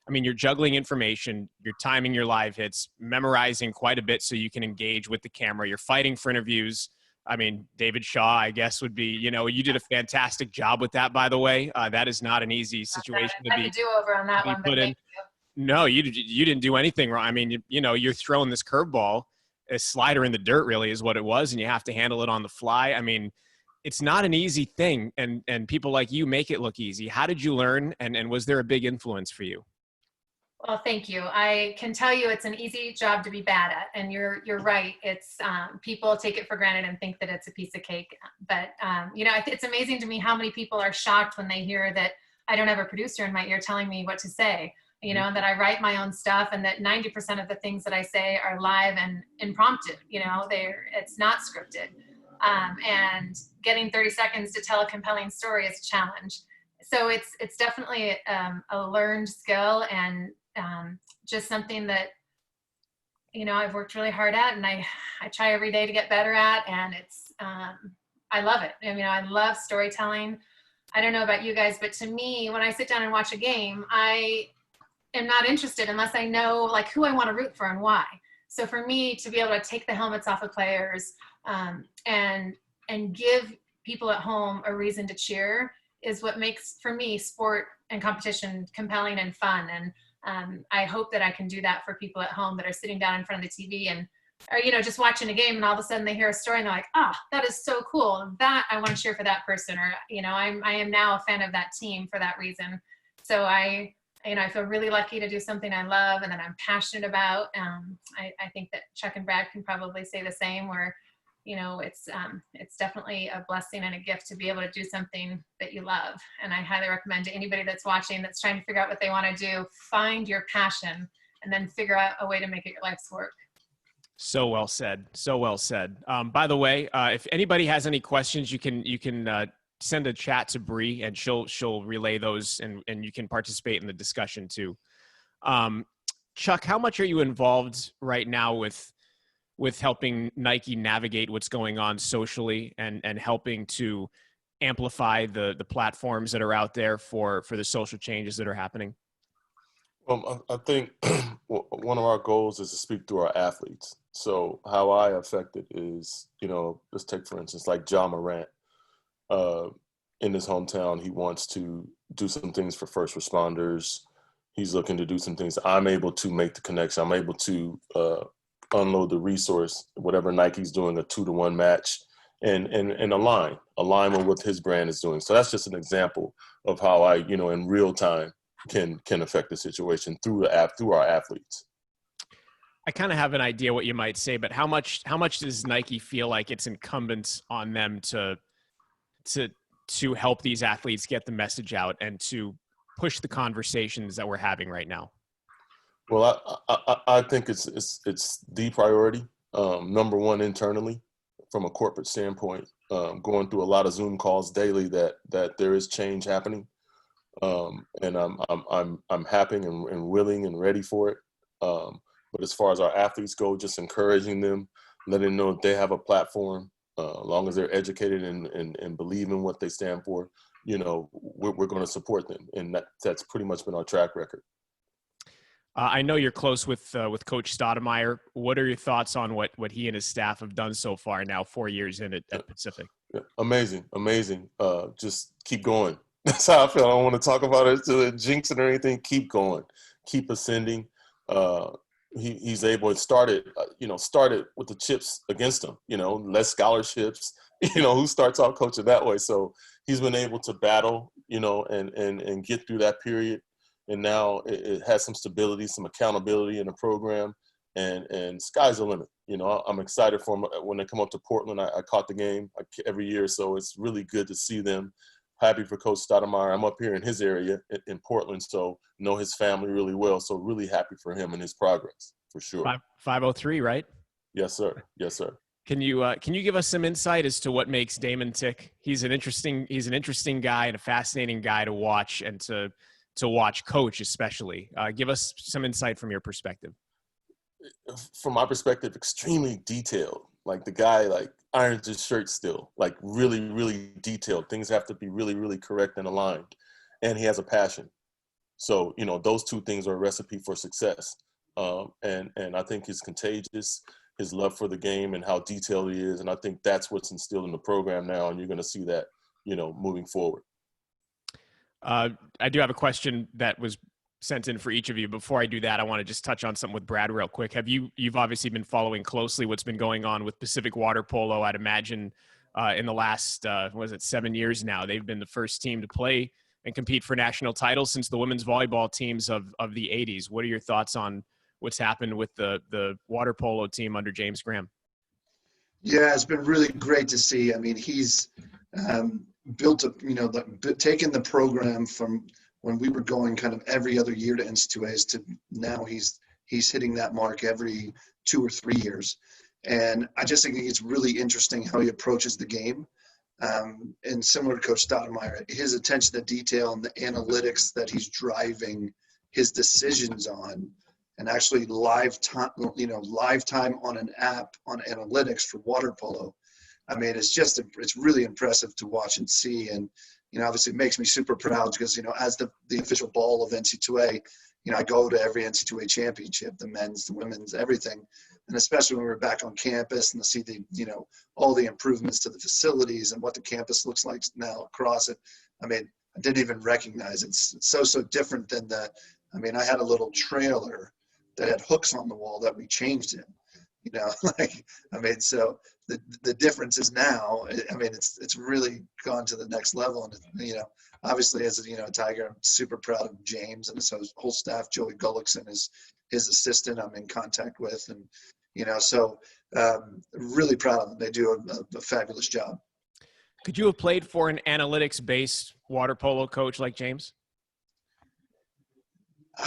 I mean, you're juggling information, you're timing your live hits, memorizing quite a bit so you can engage with the camera. You're fighting for interviews. I mean, David Shaw, I guess, would be, you did a fantastic job with that, by the way. That is not an easy situation to be do-over on that one, put in. No, you didn't do anything wrong. I mean, you're throwing this curveball, a slider in the dirt really is what it was, and you have to handle it on the fly. I mean, it's not an easy thing, and people like you make it look easy. How did you learn, and was there a big influence for you? Well, thank you. I can tell you it's an easy job to be bad at, and you're right. It's people take it for granted and think that it's a piece of cake. But it's amazing to me how many people are shocked when they hear that I don't have a producer in my ear telling me what to say. And that I write my own stuff, and that 90% of the things that I say are live and impromptu. It's not scripted. and getting 30 seconds to tell a compelling story is a challenge. So it's definitely a learned skill, and just something that, I've worked really hard at, and I try every day to get better at, and it's, I love it. I love storytelling. I don't know about you guys, but to me, when I sit down and watch a game, I am not interested unless I know like who I want to root for and why. So for me to be able to take the helmets off of players, and give people at home a reason to cheer is what makes, for me, sport and competition compelling and fun. And I hope that I can do that for people at home that are sitting down in front of the TV and or just watching a game, and all of a sudden they hear a story and they're like, oh, that is so cool, that I want to cheer for that person, or I am now a fan of that team for that reason. So I feel really lucky to do something I love and that I'm passionate about. I think that Chuck and Brad can probably say the same, where it's definitely a blessing and a gift to be able to do something that you love. And I highly recommend to anybody that's watching, that's trying to figure out what they want to do, find your passion and then figure out a way to make it your life's work. So well said. So well said. By the way, if anybody has any questions, you can send a chat to Bree, and she'll relay those, and you can participate in the discussion too. Chuck, how much are you involved right now with helping Nike navigate what's going on socially and helping to amplify the platforms that are out there for the social changes that are happening? Well, I think one of our goals is to speak to our athletes. So how I affect it is, let's take, for instance, like Ja Morant. In his hometown, he wants to do some things for first responders. He's looking to do some things. I'm able to make the connection. I'm able to unload the resource, whatever Nike's doing, a 2-to-1 match, and align with what his brand is doing. So that's just an example of how I, in real time can affect the situation through our athletes. I kind of have an idea what you might say, but how much does Nike feel like it's incumbent on them to help these athletes get the message out and to push the conversations that we're having right now? Well, I think it's the priority, number one internally from a corporate standpoint, going through a lot of Zoom calls daily that there is change happening. And I'm happy and willing and ready for it. But as far as our athletes go, just encouraging them, letting them know that they have a platform, as long as they're educated and believe in what they stand for, we're going to support them. And that's pretty much been our track record. I know you're close with Coach Stoudemire. What are your thoughts on what he and his staff have done so far now, 4 years in at Pacific? Yeah, amazing. Just keep going. That's how I feel. I don't want to talk about it to jinx it or anything. Keep going. Keep ascending. He's able to started with the chips against him, less scholarships, who starts out coaching that way. So he's been able to battle, and get through that period. And now it has some stability, some accountability in the program, and sky's the limit. I'm excited for them when they come up to Portland. I caught the game every year, so it's really good to see them. Happy for Coach Stoudemire. I'm up here in his area in Portland, so know his family really well. So really happy for him and his progress, for sure. 503, right? Yes, sir. Yes, sir. Can you give us some insight as to what makes Damon tick? He's an interesting guy and a fascinating guy to watch and to watch coach, especially. Give us some insight from your perspective. From my perspective, extremely detailed. Like the guy, irons his shirt still, really, really detailed. Things have to be really, really correct and aligned. And he has a passion. So, those two things are a recipe for success. And I think he's contagious, his love for the game and how detailed he is. And I think that's what's instilled in the program now. And you're going to see that, moving forward. I do have a question that was sent in for each of you. Before I do that, I want to just touch on something with Brad real quick. You've obviously been following closely what's been going on with Pacific Water Polo. I'd imagine in the last, 7 years now, they've been the first team to play and compete for national titles since the women's volleyball teams of the 80s. What are your thoughts on what's happened with the water polo team under James Graham? Yeah, it's been really great to see. I mean, he's built up, taken the program from when we were going kind of every other year to NC2As to now he's hitting that mark every 2 or 3 years. And I just think it's really interesting how he approaches the game. And similar to Coach Stoudemire, his attention to detail and the analytics that he's driving his decisions on, and actually live time on an app on analytics for water polo. I mean, it's really impressive to watch and see. And, obviously it makes me super proud because, as the official ball of NC2A, I go to every NC2A championship, the men's, the women's, everything. And especially when we're back on campus and to see all the improvements to the facilities and what the campus looks like now across it. I mean, I didn't even recognize it. It's so different than I had a little trailer that had hooks on the wall that we changed in, so the difference is now, it's really gone to the next level. And, obviously as a Tiger, I'm super proud of James and his whole staff. Joey Gullickson is his assistant I'm in contact with. And, really proud of them. They do a fabulous job. Could you have played for an analytics-based water polo coach like James?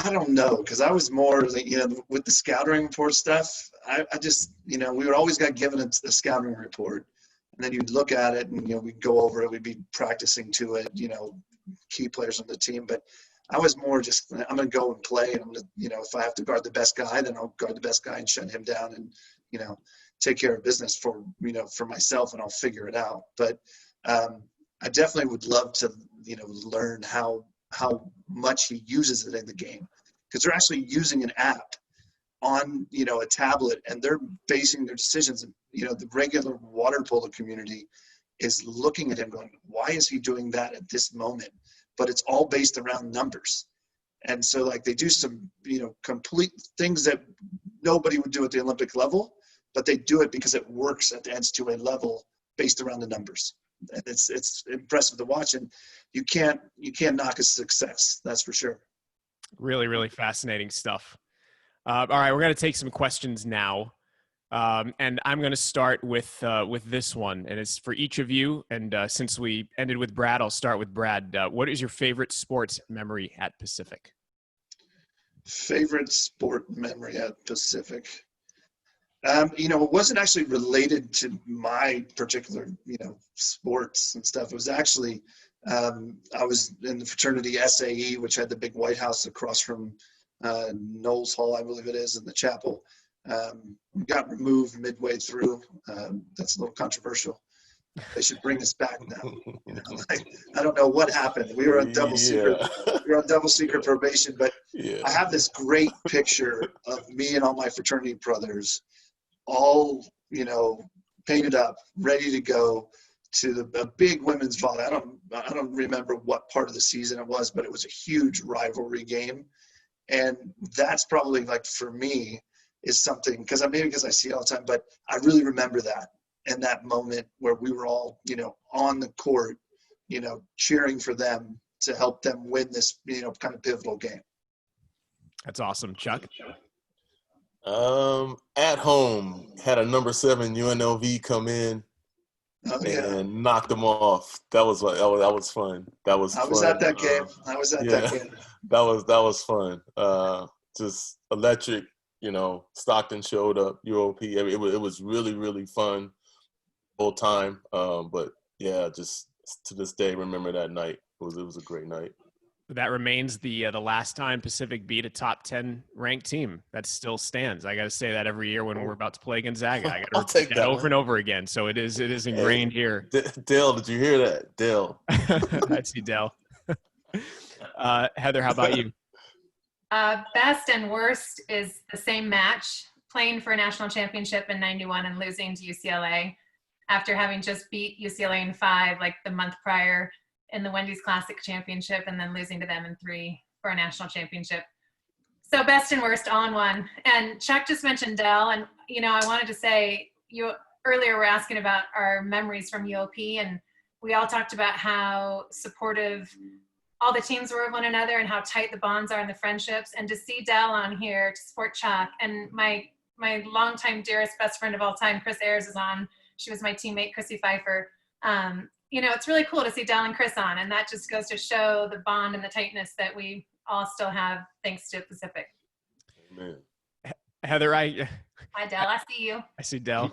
I don't know, because I was more, with the scouting report stuff, I just, we were always got given a scouting report. And then you'd look at it and, we'd go over it. We'd be practicing to it, key players on the team. But I was more just, I'm going to go and play. And I'm going to, if I have to guard the best guy, then I'll guard the best guy and shut him down and, take care of business for myself, and I'll figure it out. But I definitely would love to, learn how much he uses it in the game, because they're actually using an app on, a tablet, and they're basing their decisions. The regular water polo community is looking at him going, why is he doing that at this moment? But it's all based around numbers. And so they do some, complete things that nobody would do at the Olympic level, but they do it because it works at the NC2A level based around the numbers. And it's impressive to watch, and you can't knock his success. That's for sure. Really, really fascinating stuff. All right, we're going to take some questions now. And I'm going to start with this one, and it's for each of you. And since we ended with Brad, I'll start with Brad. What is your favorite sports memory at Pacific? Favorite sport memory at Pacific? It wasn't actually related to my particular, sports and stuff. It was actually, I was in the fraternity SAE, which had the big White House across from Knowles Hall, I believe it is, in the chapel. Got removed midway through. That's a little controversial. They should bring us back now. I don't know what happened. We were on double secret. We were on double secret probation, but I have this great picture of me and all my fraternity brothers, all painted up, ready to go to a big women's volley. I don't remember what part of the season it was, but it was a huge rivalry game, and that's probably for me is something, because I see it all the time, but I really remember that. And that moment where we were all, on the court, cheering for them to help them win this, kind of pivotal game. That's awesome. Chuck? At home, had a number 7 UNLV come in and knocked them off. That was fun. I was at that game. That game. That was fun. Just electric. Stockton showed up. UOP. It was really, really fun. Whole time, but yeah, just to this day, remember that night. It was a great night. That remains the last time Pacific beat a top 10 ranked team. That still stands. I got to say that every year when we're about to play Gonzaga. I got to repeat that over and over again. So it is ingrained here. Dale, did you hear that? Dale. I see Dale. Heather, how about you? Best and worst is the same match, playing for a national championship in '91 and losing to UCLA. After having just beat UCLA in 5, the month prior in the Wendy's Classic Championship, and then losing to them in 3 for a national championship. So best and worst all in one. And Chuck just mentioned Dell, and, I wanted to say, you earlier were asking about our memories from UOP, and we all talked about how supportive all the teams were of one another and how tight the bonds are and the friendships. And to see Dell on here to support Chuck, and my longtime dearest best friend of all time, Chris Ayers, is on. She was my teammate, Chrissy Pfeiffer. It's really cool to see Dell and Chris on, and that just goes to show the bond and the tightness that we all still have thanks to Pacific. Amen. Heather, Hi, Del. I see you. I see Del.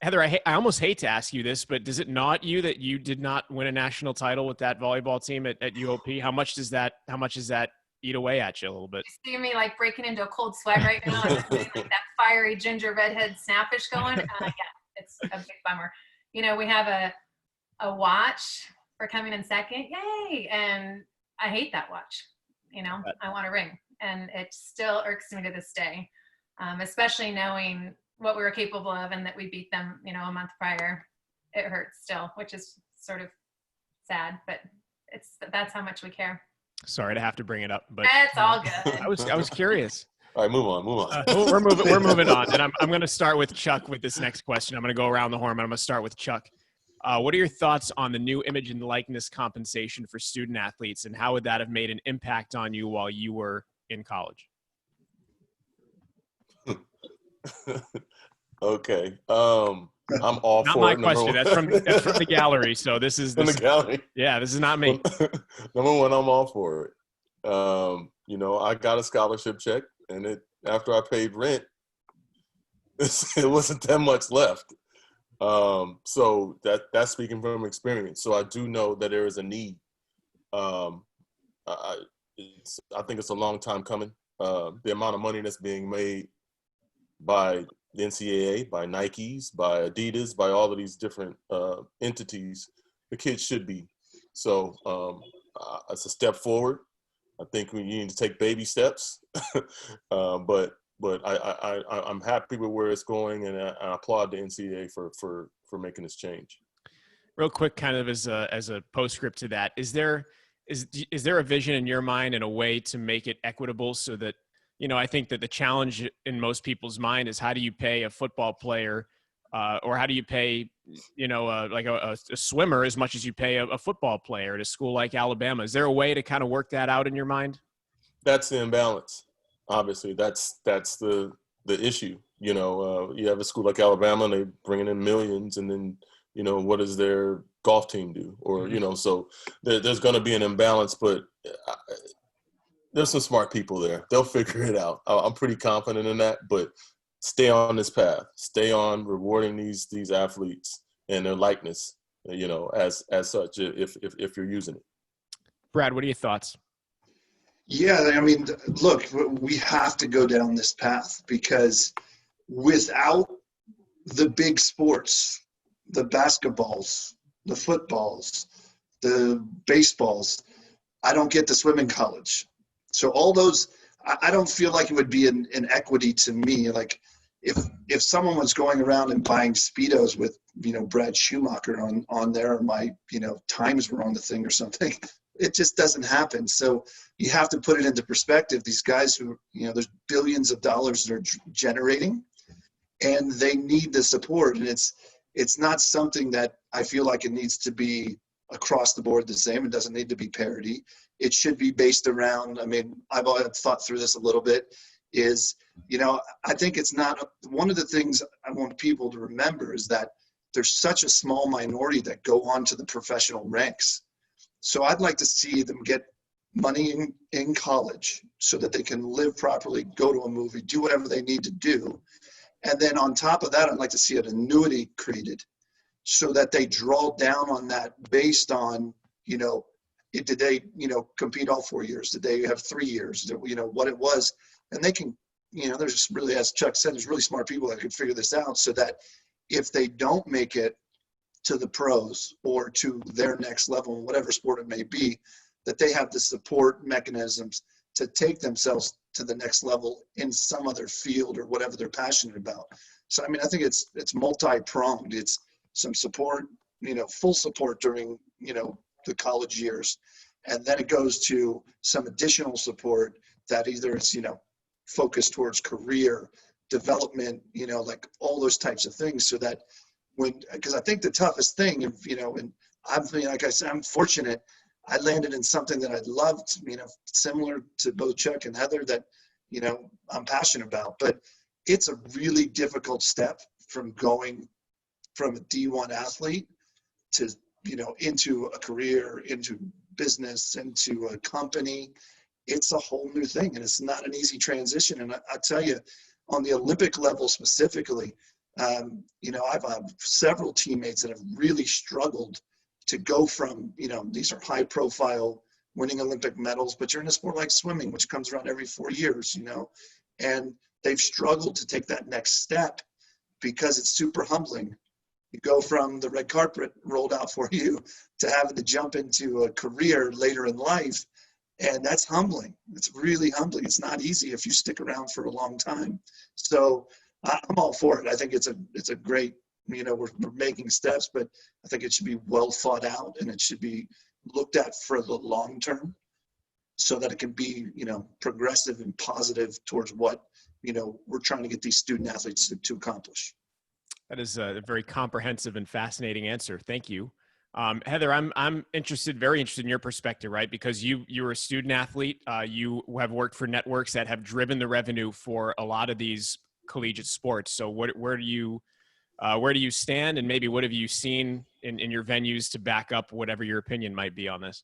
Heather, I almost hate to ask you this, but does it not you that you did not win a national title with that volleyball team at UOP? How much does that eat away at you a little bit? You see me like breaking into a cold sweat right now. I'm getting, like, that fiery ginger redhead snappish going. Yeah, it's a big bummer. You know, we have a watch for coming in second. Yay! And I hate that watch. You know, I want a ring, and it still irks me to this day, especially knowing what we were capable of and that we beat them, you know, a month prior. It hurts still, which is sort of sad, but that's how much we care. Sorry to have to bring it up, but that's all good. I was curious. All right, move on. We're moving on, and I'm going to start with Chuck with this next question. I'm going to go around the horn, but I'm going to start with Chuck. What are your thoughts on the new image and likeness compensation for student athletes, and how would that have made an impact on you while you were in college? Okay. I'm all not for my it. Question. That's from the gallery. So this is from the gallery. Yeah, this is not me. Number one, I'm all for it. You know, I got a scholarship check, and after I paid rent, it wasn't that much left. So that's speaking from experience. So I do know that there is a need. I think it's a long time coming. The amount of money that's being made by the NCAA, by Nikes, by Adidas, by all of these different entities, the kids should be. So it's a step forward. I think we need to take baby steps, but I'm happy with where it's going, and I applaud the NCAA for making this change. Real quick, kind of as a postscript to that, is there a vision in your mind and a way to make it equitable so that, you know, I think that the challenge in most people's mind is how do you pay a football player or how do you pay, you know, like a swimmer as much as you pay a football player at a school like Alabama? Is there a way to kind of work that out in your mind? That's the imbalance. Obviously, that's the issue. You know, you have a school like Alabama, and they're bringing in millions, and then, you know, what does their golf team do? Or, you know, so there's going to be an imbalance, but there's some smart people there. They'll figure it out. I'm pretty confident in that, but stay on this path. Stay on rewarding these athletes and their likeness, you know, as such, if you're using it. Brad, what are your thoughts? Yeah, I mean, look, we have to go down this path because without the big sports, the basketballs, the footballs, the baseballs, I don't get to swim in college. So all those, I don't feel like it would be an equity to me. Like if someone was going around and buying Speedos with, you know, Brad Schumacher on there, or my, you know, times were on the thing or something, it just doesn't happen. So you have to put it into perspective. These guys who, you know, there's billions of dollars they're generating, and they need the support. And it's not something that I feel like it needs to be across the board the same. It doesn't need to be parity. It should be based around, I mean, I've thought through this a little bit, is, you know, I think it's not, one of the things I want people to remember is that there's such a small minority that go on to the professional ranks. So I'd like to see them get money in college so that they can live properly, go to a movie, do whatever they need to do. And then on top of that, I'd like to see an annuity created so that they draw down on that based on, you know, did they, you know, compete all 4 years? Did they have 3 years? You know, what it was. And they can, you know, there's really, as Chuck said, there's really smart people that could figure this out so that if they don't make it to the pros or to their next level, whatever sport it may be, that they have the support mechanisms to take themselves to the next level in some other field or whatever they're passionate about. So, I mean, I think it's multi-pronged. It's some support, you know, full support during, you know, the college years. And then it goes to some additional support that either it's, you know, focused towards career development, you know, like all those types of things, so that because I think the toughest thing, if, you know, and like I said, I'm fortunate, I landed in something that I loved, you know, similar to both Chuck and Heather, that, you know, I'm passionate about. But it's a really difficult step from going from a D1 athlete to, you know, into a career, into business, into a company. it's a whole new thing, and it's not an easy transition. And I tell you, on the Olympic level specifically, you know, I've several teammates that have really struggled to go from, you know, these are high profile winning Olympic medals, but you're in a sport like swimming, which comes around every 4 years, you know, and they've struggled to take that next step because it's super humbling. You go from the red carpet rolled out for you to having to jump into a career later in life. And that's humbling. It's really humbling. It's not easy if you stick around for a long time. So I'm all for it. I think it's a great, you know, we're making steps, but I think it should be well thought out, and it should be looked at for the long term so that it can be, you know, progressive and positive towards what, you know, we're trying to get these student athletes to accomplish. That is a very comprehensive and fascinating answer. Thank you. Heather, I'm very interested in your perspective, right? Because you're a student athlete. You have worked for networks that have driven the revenue for a lot of these collegiate sports. So where do you stand, and maybe what have you seen in your venues to back up whatever your opinion might be on this?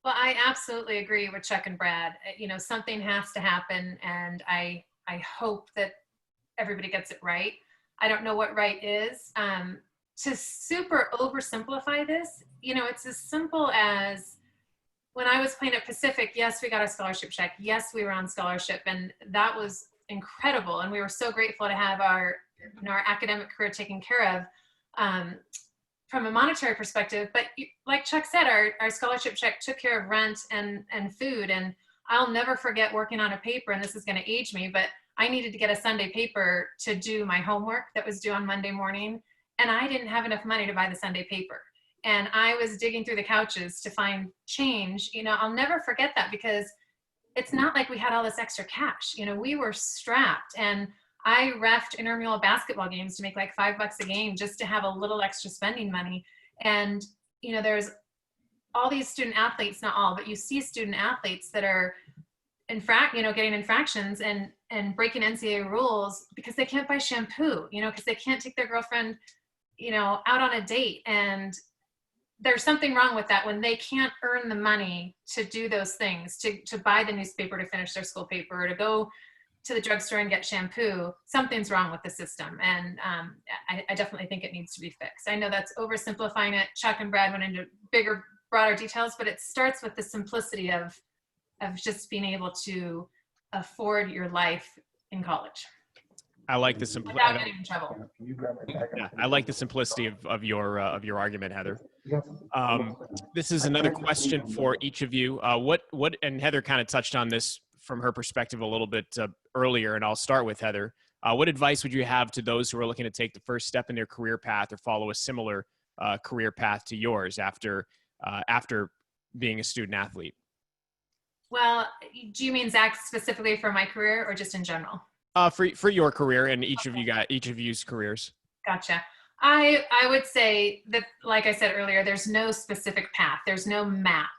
Well, I absolutely agree with Chuck and Brad. You know, something has to happen, and I hope that everybody gets it right. I don't know what right is. To super oversimplify this, you know, it's as simple as when I was playing at Pacific, yes, we got a scholarship check. Yes, we were on scholarship, and that was incredible. And we were so grateful to have our academic career taken care of from a monetary perspective. But like Chuck said, our scholarship check took care of rent and food. And I'll never forget working on a paper, and this is going to age me, but I needed to get a Sunday paper to do my homework that was due on Monday morning. And I didn't have enough money to buy the Sunday paper. And I was digging through the couches to find change. You know, I'll never forget that, because it's not like we had all this extra cash. You know, we were strapped, and I reffed intramural basketball games to make like $5 a game just to have a little extra spending money. And, you know, there's all these student athletes, not all, but you see student athletes that are getting infractions and breaking NCAA rules because they can't buy shampoo, you know, because they can't take their girlfriend, you know, out on a date. And there's something wrong with that when they can't earn the money to do those things, to buy the newspaper, to finish their school paper, or to go to the drugstore and get shampoo. Something's wrong with the system. And I definitely think it needs to be fixed. I know that's oversimplifying it. Chuck and Brad went into bigger, broader details, but it starts with the simplicity of just being able to afford your life in college. I like the simplicity. Without getting in trouble. Yeah, I like the simplicity of your argument, Heather. This is another question for each of you. What and Heather kind of touched on this from her perspective a little bit earlier, and I'll start with Heather. What advice would you have to those who are looking to take the first step in their career path or follow a similar career path to yours after being a student athlete? Well, do you mean, Zach, specifically for my career or just in general? For your career and each of you's careers. Gotcha. I would say that, like I said earlier, there's no specific path. There's no map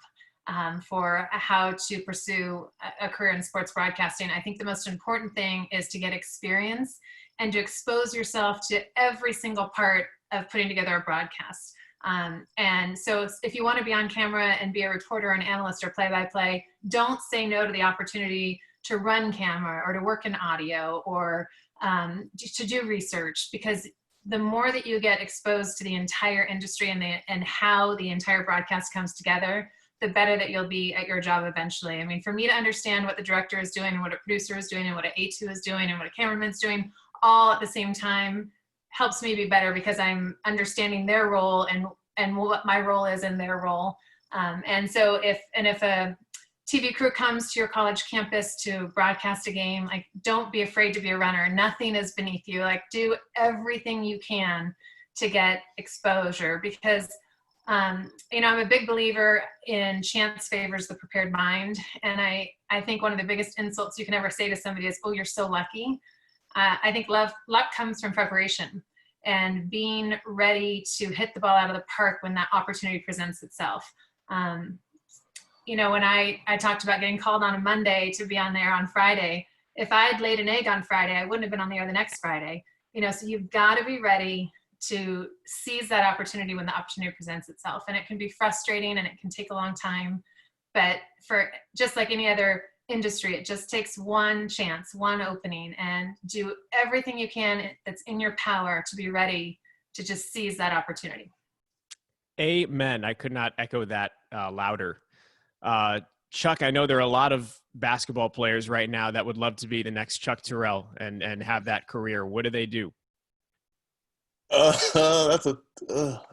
for how to pursue a career in sports broadcasting. I think the most important thing is to get experience and to expose yourself to every single part of putting together a broadcast. And so if you want to be on camera and be a reporter, an analyst, or play-by-play, don't say no to the opportunity to run camera or to work in audio or to do research, because the more that you get exposed to the entire industry and how the entire broadcast comes together, the better that you'll be at your job eventually. I mean, for me to understand what the director is doing and what a producer is doing and what an A2 is doing and what a cameraman's doing all at the same time helps me be better, because I'm understanding their role and what my role is in their role. And so if a TV crew comes to your college campus to broadcast a game, like, don't be afraid to be a runner. Nothing is beneath you. Like, do everything you can to get exposure, because you know, I'm a big believer in chance favors the prepared mind. And I think one of the biggest insults you can ever say to somebody is, oh, you're so lucky. I think luck comes from preparation and being ready to hit the ball out of the park when that opportunity presents itself. You know, when I talked about getting called on a Monday to be on there on Friday, if I had laid an egg on Friday, I wouldn't have been on the air the next Friday. You know, so you've got to be ready to seize that opportunity when the opportunity presents itself. And it can be frustrating and it can take a long time, but for just like any other industry, it just takes one chance, one opening, and do everything you can that's in your power to be ready to just seize that opportunity. Amen. I could not echo that louder. Chuck, I know there are a lot of basketball players right now that would love to be the next Chuck Terrell and have that career. What do they do? I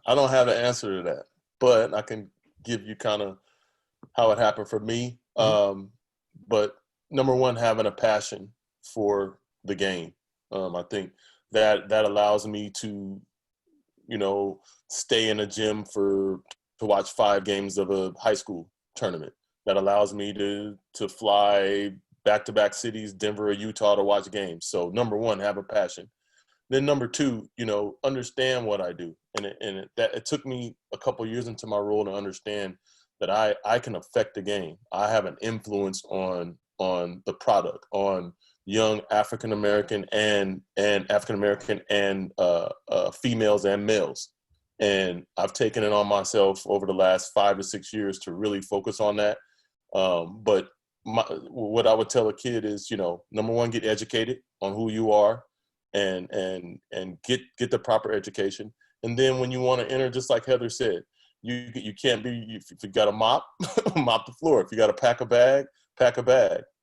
don't have the answer to that, but I can give you kind of how it happened for me. But number one, having a passion for the game. I think that allows me to, stay in a gym to watch 5 games of a high school tournament. That allows me to fly back-to-back cities, Denver or Utah, to watch games. So number one, have a passion. Then number two, understand what I do. And it took me a couple years into my role to understand that I can affect the game. I have an influence on the product, on young African-American and African-American and females and males. And I've taken it on myself over the last 5 to 6 years to really focus on that. But what I would tell a kid is, number one, get educated on who you are and get the proper education. And then when you want to enter, just like Heather said, you can't be, if you got to mop the floor. If you got to pack a bag.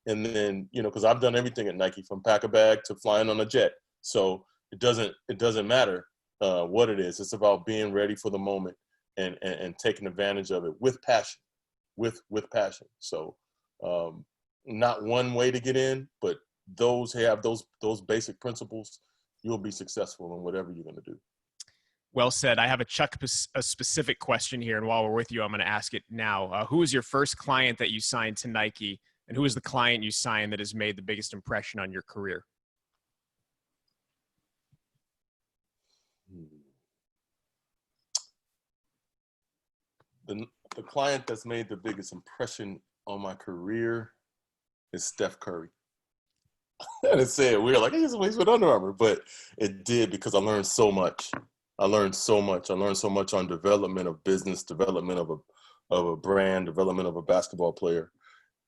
And then, because I've done everything at Nike, from pack a bag to flying on a jet. So it doesn't matter what it is. It's about being ready for the moment and taking advantage of it with passion, with passion. So not one way to get in, but those basic principles, you'll be successful in whatever you're going to do. Well said. I have a specific question here, and while we're with you, I'm going to ask it now. Who was your first client that you signed to Nike, and who is the client you signed that has made the biggest impression on your career? The client that's made the biggest impression on my career is Steph Curry. And it said weird, like, hey, he's with Under Armour, but it did, because I learned so much. I learned so much on development of business, development of a brand, development of a basketball player,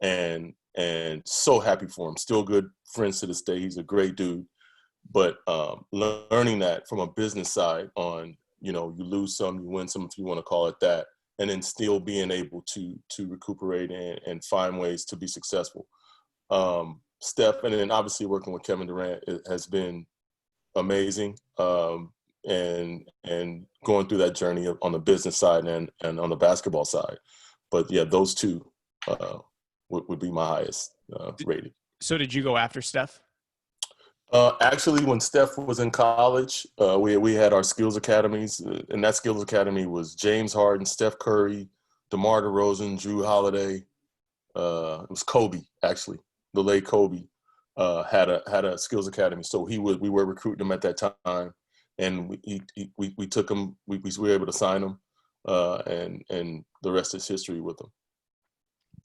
and so happy for him. Still good friends to this day. He's a great dude. But learning that from a business side on, you lose some, you win some, if you want to call it that, and then still being able to recuperate and find ways to be successful. Steph, and then obviously working with Kevin Durant, it has been amazing. And going through that journey on the business side and on the basketball side. But yeah, those two would be my highest rated. So did you go after Steph? Actually, when Steph was in college, we had our skills academies, and that skills academy was James Harden, Steph Curry, DeMar DeRozan, Drew Holiday. It was Kobe, actually. The late Kobe had a skills academy. So we were recruiting him at that time. And we took him. We were able to sign him, and the rest is history with him.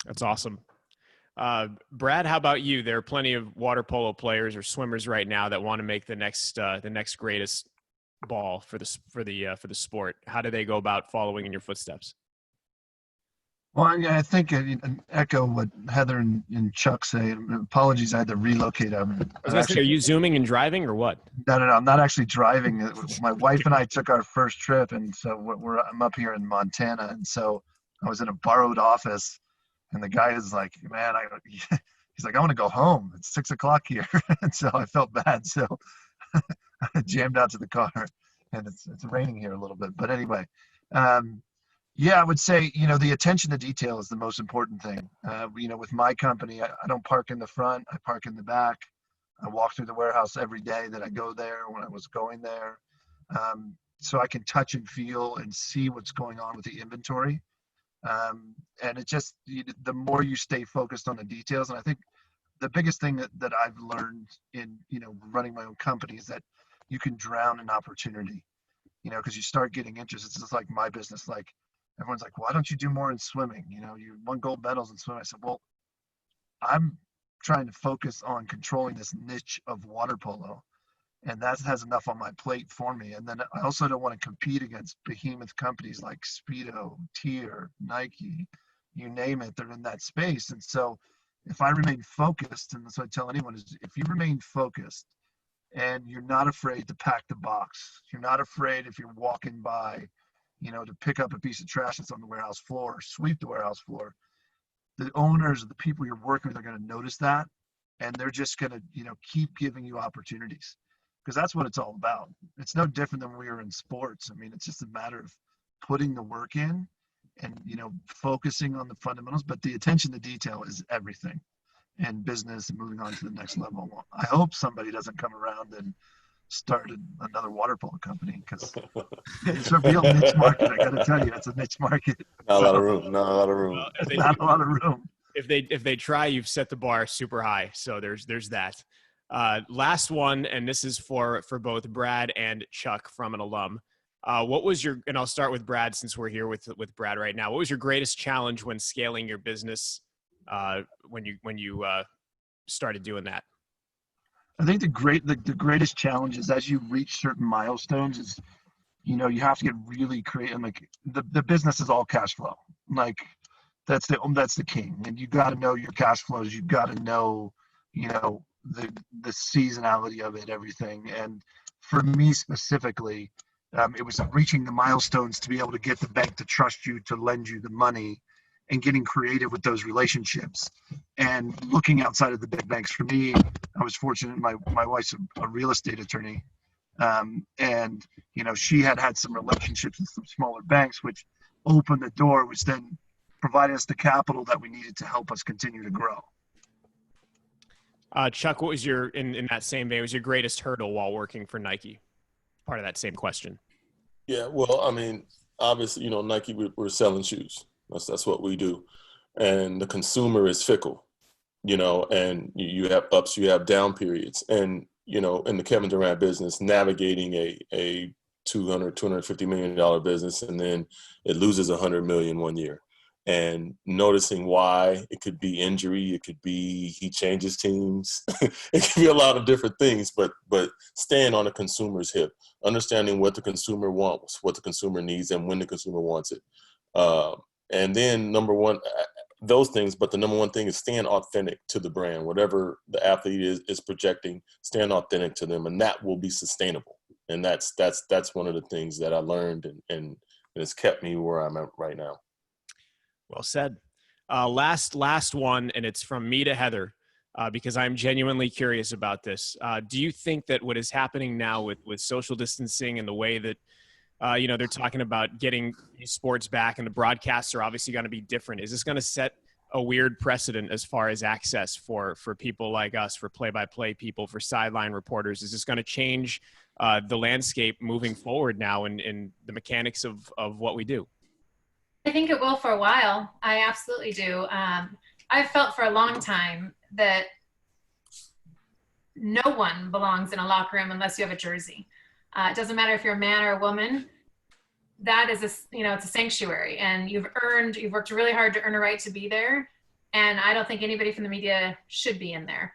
That's awesome. Brad, how about you? There are plenty of water polo players or swimmers right now that want to make the next greatest ball for the sport. How do they go about following in your footsteps? Well, I think I echo what Heather and Chuck say. Apologies, I had to relocate. Are you zooming and driving or what? No, I'm not actually driving. My wife and I took our first trip, and so I'm up here in Montana, and so I was in a borrowed office, and the guy is like, "Man, he's like, I want to go home. It's 6:00 here," and so I felt bad, so I jammed out to the car, and it's raining here a little bit, but anyway. Yeah, I would say, the attention to detail is the most important thing. With my company, I don't park in the front. I park in the back. I walk through the warehouse every day that I go there when I was going there. So I can touch and feel and see what's going on with the inventory. And it just, the more you stay focused on the details, and I think the biggest thing that I've learned in, running my own company is that you can drown in opportunity, because you start getting interested. It's just like my business, like, everyone's like, why don't you do more in swimming? You won gold medals in swimming. I said, well, I'm trying to focus on controlling this niche of water polo. And that has enough on my plate for me. And then I also don't want to compete against behemoth companies like Speedo, Tier, Nike, you name it, they're in that space. And so, if I remain focused, and that's what I tell anyone, is if you remain focused and you're not afraid to pack the box, you're not afraid if you're walking by, to pick up a piece of trash that's on the warehouse floor, sweep the warehouse floor, the owners or the people you're working with are going to notice that, and they're just going to, keep giving you opportunities, because that's what it's all about. It's no different than when we were in sports. I mean, it's just a matter of putting the work in and, focusing on the fundamentals, but the attention to detail is everything in business and moving on to the next level. I hope somebody doesn't come around and start another water polo company, because it's a real niche market. I got to tell you, it's a niche market. Not a lot of room. Not a lot of room. Well, Not a lot of room. If they try, you've set the bar super high. So there's that. Last one, and this is for both Brad and Chuck from an alum. What was and I'll start with Brad since we're here with Brad right now. What was your greatest challenge when scaling your business when you started doing that? I think the greatest challenge is, as you reach certain milestones, is, you have to get really creative. Like the business is all cash flow. Like that's the king. And you got to know your cash flows. You've got to know, the seasonality of it, everything. And for me specifically, it was reaching the milestones to be able to get the bank to trust you, to lend you the money, and getting creative with those relationships and looking outside of the big banks. For me, I was fortunate. My wife's a real estate attorney. And, she had some relationships with some smaller banks, which opened the door, which then provided us the capital that we needed to help us continue to grow. Chuck, what was in that same vein, was your greatest hurdle while working for Nike? Part of that same question. Yeah, well, I mean, obviously, Nike, we're selling shoes. That's what we do. And the consumer is fickle, and you have ups, you have down periods. And, in the Kevin Durant business, navigating a $250 million business, and then it loses $100 million one year. And noticing why. It could be injury, it could be he changes teams, it could be a lot of different things, but staying on the consumer's hip, understanding what the consumer wants, what the consumer needs, and when the consumer wants it. And then number one, those things, but the number one thing is staying authentic to the brand. Whatever the athlete is projecting, staying authentic to them, and that will be sustainable. And that's one of the things that I learned, and it's kept me where I'm at right now. Well said. Last one, and it's from me to Heather, because I'm genuinely curious about this. Do you think that what is happening now with social distancing and the way that they're talking about getting sports back, and the broadcasts are obviously going to be different, is this going to set a weird precedent as far as access for people like us, for play-by-play people, for sideline reporters? Is this going to change the landscape moving forward now in the mechanics of what we do? I think it will for a while. I absolutely do. I've felt for a long time that no one belongs in a locker room unless you have a jersey. It doesn't matter if you're a man or a woman. That is it's a sanctuary, and you've worked really hard to earn a right to be there. And I don't think anybody from the media should be in there.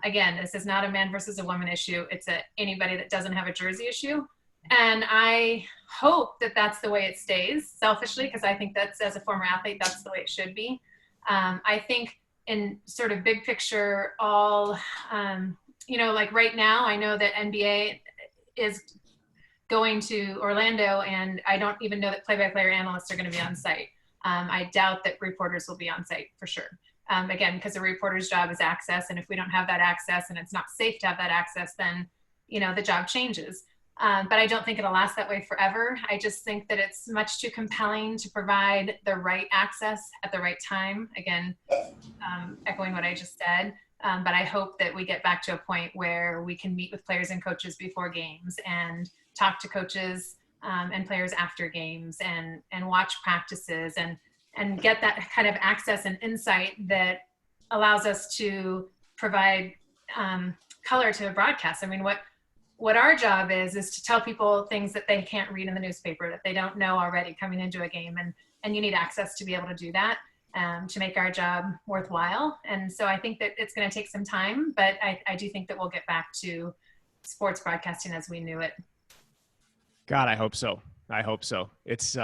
Again, this is not a man versus a woman issue. It's anybody that doesn't have a jersey issue. And I hope that that's the way it stays, selfishly, because I think that's, as a former athlete, that's the way it should be. I think in sort of big picture, all, like right now, I know that NBA is going to Orlando, and I don't even know that play-by-play analysts are going to be on site. I doubt that reporters will be on site for sure. Again, because the reporter's job is access, and if we don't have that access and it's not safe to have that access, then, the job changes. But I don't think it'll last that way forever. I just think that it's much too compelling to provide the right access at the right time. Again, echoing what I just said. But I hope that we get back to a point where we can meet with players and coaches before games, and talk to coaches and players after games, and watch practices, and get that kind of access and insight that allows us to provide color to a broadcast. I mean, what our job is to tell people things that they can't read in the newspaper, that they don't know already coming into a game. And you need access to be able to do that, to make our job worthwhile. And so I think that it's going to take some time, but I do think that we'll get back to sports broadcasting as we knew it. God, I hope so. I hope so. It's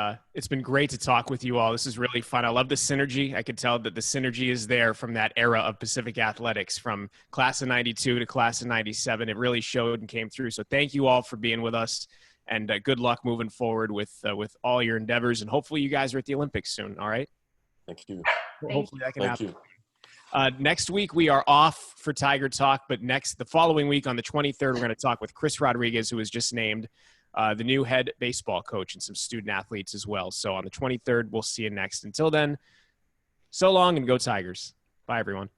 been great to talk with you all. This is really fun. I love the synergy. I could tell that the synergy is there from that era of Pacific Athletics, from class of 92 to class of 97. It really showed and came through. So thank you all for being with us, and good luck moving forward with all your endeavors. And hopefully you guys are at the Olympics soon. All right. Thank you. Hopefully that can happen. You. Next week we are off for Tiger Talk, but the following week on the 23rd, we're going to talk with Chris Rodriguez, who was just named the new head baseball coach, and some student athletes as well. So on the 23rd, we'll see you next. Until then, so long and go Tigers. Bye, everyone.